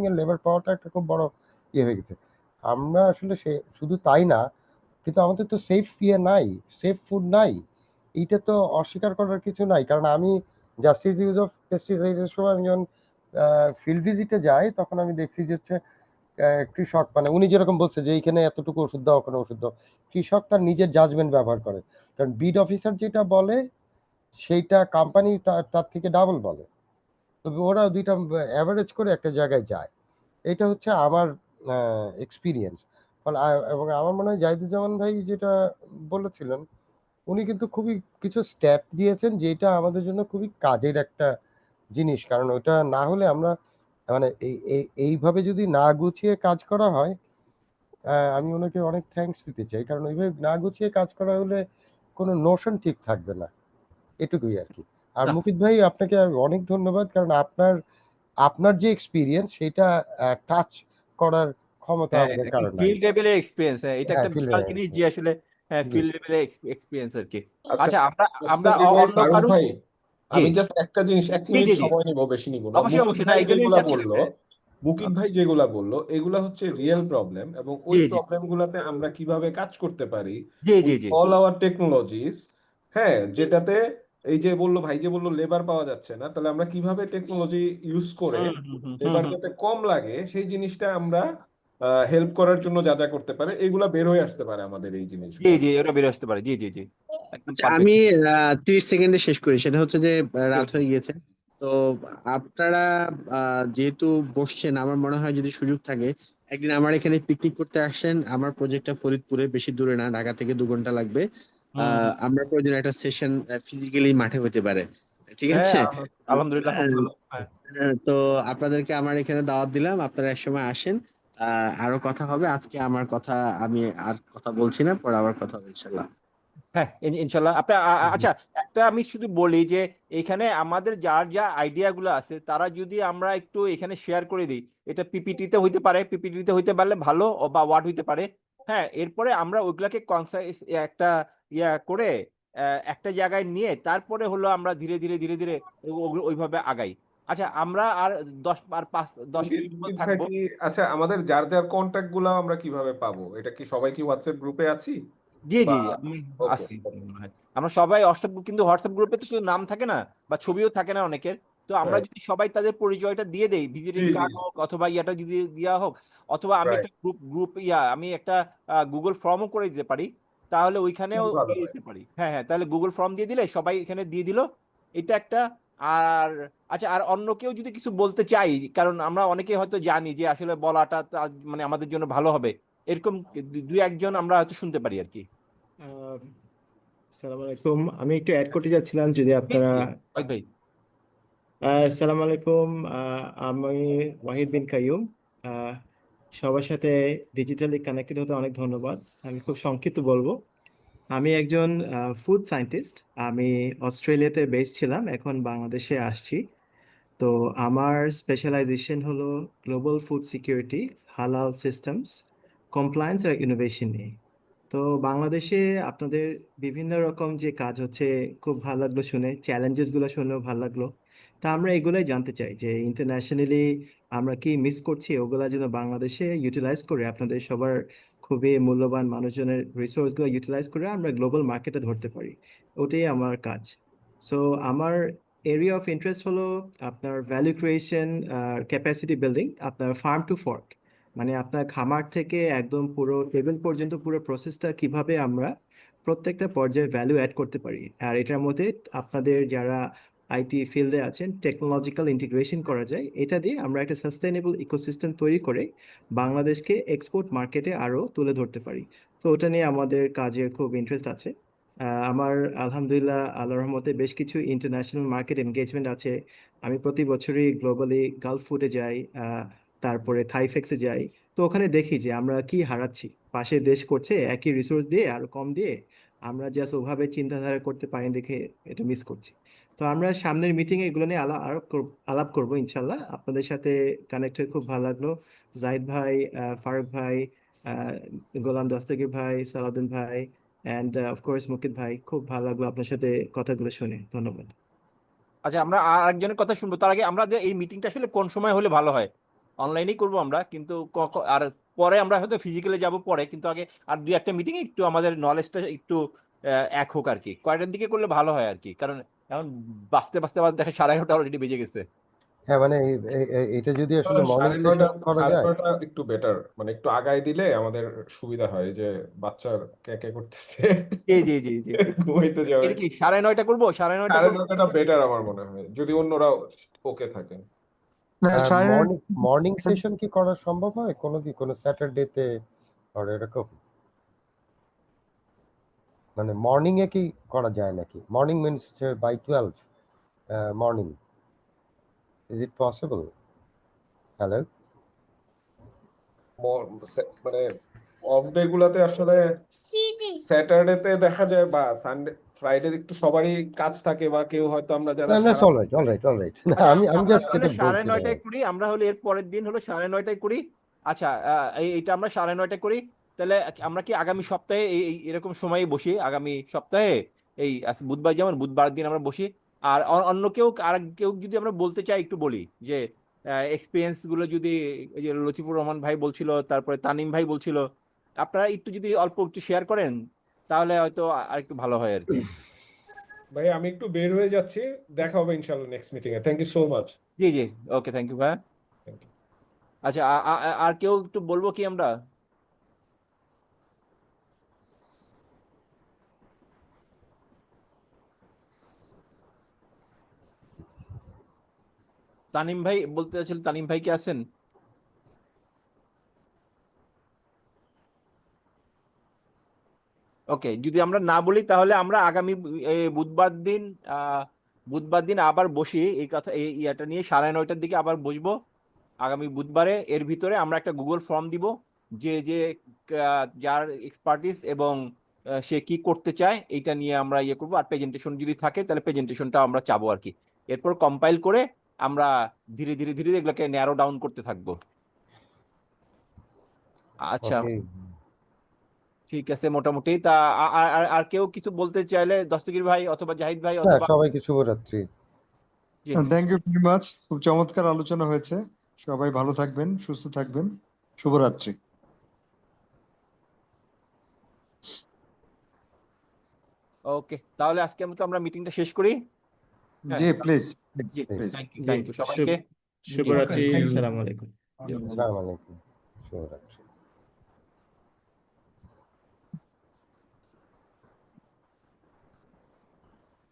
এর লেবার পাওয়াটা একটা খুব বড় ইয়ে হয়ে গেছে। আমরা আসলে শুধু তাই না, কিন্তু আমাদের তো সেফ ফুড নাই, এইটা তো অস্বীকার করার কিছু নাই। কারণ আমি জাস্টিস ইউজ অফ পেস্টিসাইডের সময় আমি যখন ফিল্ড ভিজিটে যাই, তখন আমি দেখছি যে হচ্ছে কৃষক, মানে উনি যেরকম বলছে যে এইখানে এতটুকু ওষুধ দাও, ওখানে ওষুধ দাও, কৃষক তার নিজের জাজমেন্ট ব্যবহার করে, কারণ বিড অফিসার যেটা বলে সেইটা কোম্পানি তার থেকে ডাবল বলে, তবে ওরা দুইটা অ্যাভারেজ করে একটা জায়গায় যায়। এটা হচ্ছে আমার এক্সপিরিয়েন্স। এবং আমার মনে হয় জাহিদুজ্জামান ভাই যেটা বলেছিলেন, উনি কিন্তু খুবই কিছু স্ট্যাট দিয়েছেন, যেটা আমাদের জন্য খুবই কাজের একটা জিনিস। কারণ ওটা না হলে আমরা মানে এইভাবে যদি না গুছিয়ে কাজ করা হয়, আমি ওনাকে অনেক থ্যাঙ্কস দিতে চাই, কারণ ওইভাবে না গুছিয়ে কাজ করা হলে কোনো নোশন ঠিক থাকবে না, এটুকুই আর কি। আর মুকিত ভাই, আপনাকে অনেক ধন্যবাদ, কারণ আপনার যে এক্সপিরিয়েন্স সেটা টাচ করার ক্ষমতা আমাদের কারণ নাই। ফিল্ড লেভেলের এক্সপেরিয়েন্স, এটা একটা বিশাল জিনিস যে আসলে ফিল্ড লেভেলের এক্সপেরিয়েন্স আর কি। আচ্ছা, আমরা ফারুক অন্য কারো ভাই, জি আমি জাস্ট একটা জিনিস, এক জি মিনিট জি জি সময় নিব, বেশি নিব না। অবশ্যই মুকিত অবশ্যই না ভাই এই জন্যই যেগুলা চাচ্ছিলাম বললো, মুকিত ভাই যেগুলা বললো, এগুলা হচ্ছে রিয়েল প্রবলেম, এবং ওই জি জি প্রবলেম গুলাতে আমরা কিভাবে কাজ করতে পারি জি জি উইথ জি অল আওয়ার টেকনোলজিস। হ্যাঁ, যেটাতে এই যে বললো ভাই, যে বললো লেবার পাওয়া যাচ্ছে না, তাহলে আমরা কিভাবে টেকনোলজি ইউজ করে লেবার যাতে কম লাগে সেই জিনিসটা আমরা হেল্প করার জন্য যা যা করতে পারে এগুলা বের হয়ে আসতে পারে আমাদের এই জি জিনিসগুলো। জি ওটা বেরো আসতে পারে, জি জি জি একদম আচ্ছা, পারফেক্ট। আমি 30 সেকেন্ডে শেষ করি। সেটা হচ্ছে যে রাত জি হয়ে গিয়েছে। তো আপনারা যেহেতু বসছেন, আমার মনে হয় যদি সুযোগ থাকে একদিন আমার এখানে পিকনিক করতে আসেন। আমার প্রজেক্টটা ফরিদপুরে, বেশি দূরে না, ঢাকা থেকে 2 ঘন্টা লাগবে। আমরা প্রয়োজন একটা সেশন ফিজিক্যালি মাঠে হতে পারে, ঠিক হ্যাঁ আছে? আলহামদুলিল্লাহ খুব আহ, ভালো, হ্যাঁ তো আপনাদেরকে আমার এখানে দাওয়াত দিলাম, আপনারা এক সময় আসেন। আরো কথা হবে। আজকে আমার কথা, আমি আর কথা বলছি না, পরে আবার কথা হবে ইনশাল্লাহ। হ্যাঁ ইনশাল্লাহ আপনার আচ্ছা একটা আমি শুধু বলি যে এখানে আমাদের যার যা আইডিয়া গুলো আছে তারা যদি আমরা একটু এখানে শেয়ার করে দিই, এটা পিপিটিতে হইতে পারে, পিপিটিতে হইতে পারলে ভালো, বা ওয়ার্ড হইতে পারে। হ্যাঁ এরপরে আমরা ওইগুলাকে কনসাইজ একটা করে একটা জায়গায় নিয়ে তারপরে হলো আমরা ধীরে ধীরে ধীরে ধীরে ওইভাবে আগাই। আচ্ছা আমরা আর 10 মিনিট মুকিত ভাই থাকবো। কি, আচ্ছা আমাদের যার যার কন্ট্যাক্ট গুলা আমরা কিভাবে পাবো? এটা কি সবাই কি হোয়াটসঅ্যাপ গ্রুপে আছি জি বা? জি জি আমি ওকে, আছি মনে হয়। আমরা সবাই হোয়াটসঅ্যাপ কিন্তু হোয়াটসঅ্যাপ গ্রুপে তো শুধু নাম থাকে না বা ছবিও থাকে না অনেকের। তো আমরা রাইট, যদি সবাই তাদের পরিচয়টা দিয়ে দেই, জি ভিজিটিং জি, কার্ড হোক অথবা ইয়াটা যদি দেওয়া হোক, অথবা আমি রাইট, একটা গ্রুপ গ্রুপ আমি একটা গুগল ফর্মও করে দিতে পারি, তাহলে ওইখানেও খুব ভালো দিয়ে হয়। দিতে পারি। হ্যাঁ হ্যাঁ তাহলে গুগল ফর্ম দিয়ে দিলে সবাই এখানে দিয়ে দিল, এটা একটা। আর আচ্ছা আর অন্য কেউ যদি কিছু বলতে চাই, কারণ আমরা অনেকে হয়তো জানি যে আসলে বলাটা মানে আমাদের জন্য ভালো হবে, এরকম দুই একজন আমরা হয়তো শুনতে পারি আর কি। আসসালামু আলাইকুম, আমি একটু অ্যাড করতে যাচ্ছিলাম যদি জি আপনারা। জি ওয়াহিদ ভাই। আসসালামু আলাইকুম, আমি ওয়াহিদ বিন কাইয়ুম। আহ, সবার সাথে ডিজিটালি কানেক্টেড হতে অনেক ধন্যবাদ। আমি খুব সংক্ষিপ্ত বলবো। আমি একজন ফুড সায়েন্টিস্ট। আমি অস্ট্রেলিয়াতে বেস ছিলাম, এখন বাংলাদেশে আসছি। তো আমার স্পেশালাইজেশন হলো গ্লোবাল ফুড সিকিউরিটি, হালাল সিস্টেমস, কমপ্লায়েন্স আর ইনোভেশন নিয়ে। তো বাংলাদেশে আপনাদের বিভিন্ন রকম যে কাজ হচ্ছে, খুব ভালো লাগলো শুনে, চ্যালেঞ্জেস গুলো শুনেও ভালো লাগলো। তা আমরা এগুলাই জানতে চাই যে ইন্টারন্যাশনালি আমরা কি মিস করছি, ওগুলা যেন বাংলাদেশে ইউটিলাইজ করে আপনাদের সবার খুবই মূল্যবান মানুষজনের রিসোর্স গুলো ইউটিলাইজ করে আমরা গ্লোবাল মার্কেটে ধরতে পারি। ওটাই আমার কাজ। সো আমার এরিয়া অফ ইন্টারেস্ট হলো আপনার ভ্যালু ক্রিয়েশন আর ক্যাপাসিটি বিল্ডিং, আপনার ফার্ম টু ফর্ক, মানে আপনার খামার থেকে একদম পুরো টেবিল পর্যন্ত পুরো প্রসেসটা কিভাবে আমরা প্রত্যেকটা পর্যায়ে ভ্যালু অ্যাড করতে পারি। আর এটার মধ্যে আপনাদের যারা আইটি ফিল্ডে আছেন টেকনোলজিক্যাল ইন্টিগ্রেশন করা যায়, এটা দিয়ে আমরা একটা সাস্টেনেবল ইকোসিস্টেম তৈরি করে বাংলাদেশকে এক্সপোর্ট মার্কেটে আরো তুলে ধরতে পারি। তো ওটা নিয়ে আমাদের কাজের খুব ইন্টারেস্ট আছে। আমার আলহামদুলিল্লাহ আল্লাহর রহমতে বেশ কিছু ইন্টারন্যাশনাল মার্কেট এনগেজমেন্ট আছে। আমি প্রতি বছরই গ্লোবালি গালফ ফুডে যাই, তারপরে থাইফেক্সে যাই। তো ওখানে দেখি যে আমরা কি হারাচ্ছি, পাশের দেশ করছে একই রিসোর্স দিয়ে আরো কম দিয়ে, আমরা জাস্ট ওভাবে চিন্তাধারা করতে পারি দেখে এটা মিস করছি। তো আমরা সামনের মিটিং এ এগুলো নিয়ে আলাপ করবো ইনশাল্লাহ। আপনাদের সাথে কানেক্ট হয়ে খুব ভালো লাগলো। জাহিদ ভাই, ফারুক ভাই, আহ, গোলাম দস্তগীর ভাই, সালাউদ্দিন ভাই, অ্যান্ড অফকোর্স মুকিত ভাই, খুব ভালো লাগলো আপনার সাথে কথাগুলো শুনে। ধন্যবাদ। আচ্ছা আমরা আর একজনের কথা শুনবো, তার আগে আমরা যে এই মিটিংটা আসলে কোন সময় হলে ভালো হয়? অনলাইনেই করবো আমরা, কিন্তু আর পরে আমরা হয়তো ফিজিক্যালি যাব পরে, কিন্তু আগে আর দুই একটা মিটিং একটু আমাদের নলেজটা একটু এক হোক আর কি। কয়টার দিকে করলে ভালো হয় আর কি, কারণ এখন বাঁচতে বাঁচতে আবার দেখে 11:30 অলরেডি বেজে গেছে। হ্যাঁ, মানে এটা যদি আসলে মর্নিং সাড়ে সেশন নয়টা, করা সাড়ে যায়। নয়টা একটু বেটার, মানে একটু আগায় দিলে আমাদের সুবিধা হয়, যে বাচ্চার কে কে করতেছে জি জি জি জি ঘুমাইতে যাবে। এর কি 9:30 করবো? 9:30 সাড়ে করবো। নয়টাটা বেটার আমার মনে হয়, যদি অন্যরা ওকে থাকে। না, সাড়ে মর্নিং সেশন কি করা সম্ভব হয় কোনো স্যাটারডেতে আর এরকম? মানে মর্নিং এ কি করা যায় নাকি? Morning means by 12 morning, is it possible? Hello? মানে অফ ডে গুলাতে আসলে স্যাটারডেতে দেখা যায়, বা সানডে ফ্রাইডে একটু সবারই কাজ থাকে, বা কেউ হয়তো আমরা যারা না, সারা অলরাইট। না, আচ্ছা আমি আমরা জাস্ট তাহলে এটা সাড়ে বলছিলাম। নয়টায় করি, আমরা হলে এর পরের দিন হলো 9:30 করি। আচ্ছা এইটা আমরা 9:30 করি। তাহলে আমরা কি আগামী সপ্তাহে এই এরকম সময়ে বসি? আগামী সপ্তাহে এই বুধবার, যেমন বুধবার দিন আমরা বসি। আর অন্য কেউ যদি আমরা বলতে চাই একটু বলি যে এক্সপিরিয়েন্স গুলো যদি এই যে লতিফুর রহমান ভাই বলছিল, তারপরে তানিম ভাই বলছিল, আপনারা একটু যদি অল্প একটু শেয়ার করেন তাহলে হয়তো আর একটু ভালো হয় আর কি। ভাই আমি একটু বের হয়ে যাচ্ছি, দেখা হবে ইনশাআল্লাহ নেক্সট মিটিং এ। Thank you so much. জি জি, ওকে, থ্যাংক ইউ ভাই। আচ্ছা, আর কেউ একটু বলবো কি আমরা? তানিম ভাই বলতে চাচ্ছিলেন, তানিম ভাই কি আছেন? ওকে, যদি আমরা না বলি তাহলে আমরা আগামী বুধবার দিন আবার বসি এই কথা এই ইয়াটা নিয়ে 9:30টার দিকে আবার বসবো আগামী বুধবারে। এর ভিতরে আমরা একটা গুগল ফর্ম দিব, যে যার এক্সপার্টিস এবং সে কি করতে চায় এইটা নিয়ে আমরা ইয়ে করবো। আর প্রেজেন্টেশন যদি থাকে তাহলে প্রেজেন্টেশনটা আমরা চাবো আর কি। এরপর কম্পাইল করে আমরা ধীরে ধীরে ধীরে এগুলোকে ন্যারো ডাউন করতে থাকবো। আচ্ছা, ঠিক আছে মোটামুটি। তা আর কেউ কিছু বলতে চাইলে দস্তগীর ভাই অথবা জাহিদ ভাই না, অথবা সবাইকে শুভরাত্রি। জি, থ্যাংক ইউ ভেরি মাচ, খুব চমৎকার আলোচনা হয়েছে। সবাই ভালো থাকবেন, সুস্থ থাকবেন, শুভরাত্রি। ওকে, তাহলে আজকে আমরা মিটিংটা শেষ করি। হ্যাঁ, জি প্লিজ জি, প্লিজ। থ্যাংক ইউ সবাইকে। জি, শুভরাত্রি, thank you. আসসালামু আলাইকুম। আসসালামু আলাইকুম, শুভরাত্রি।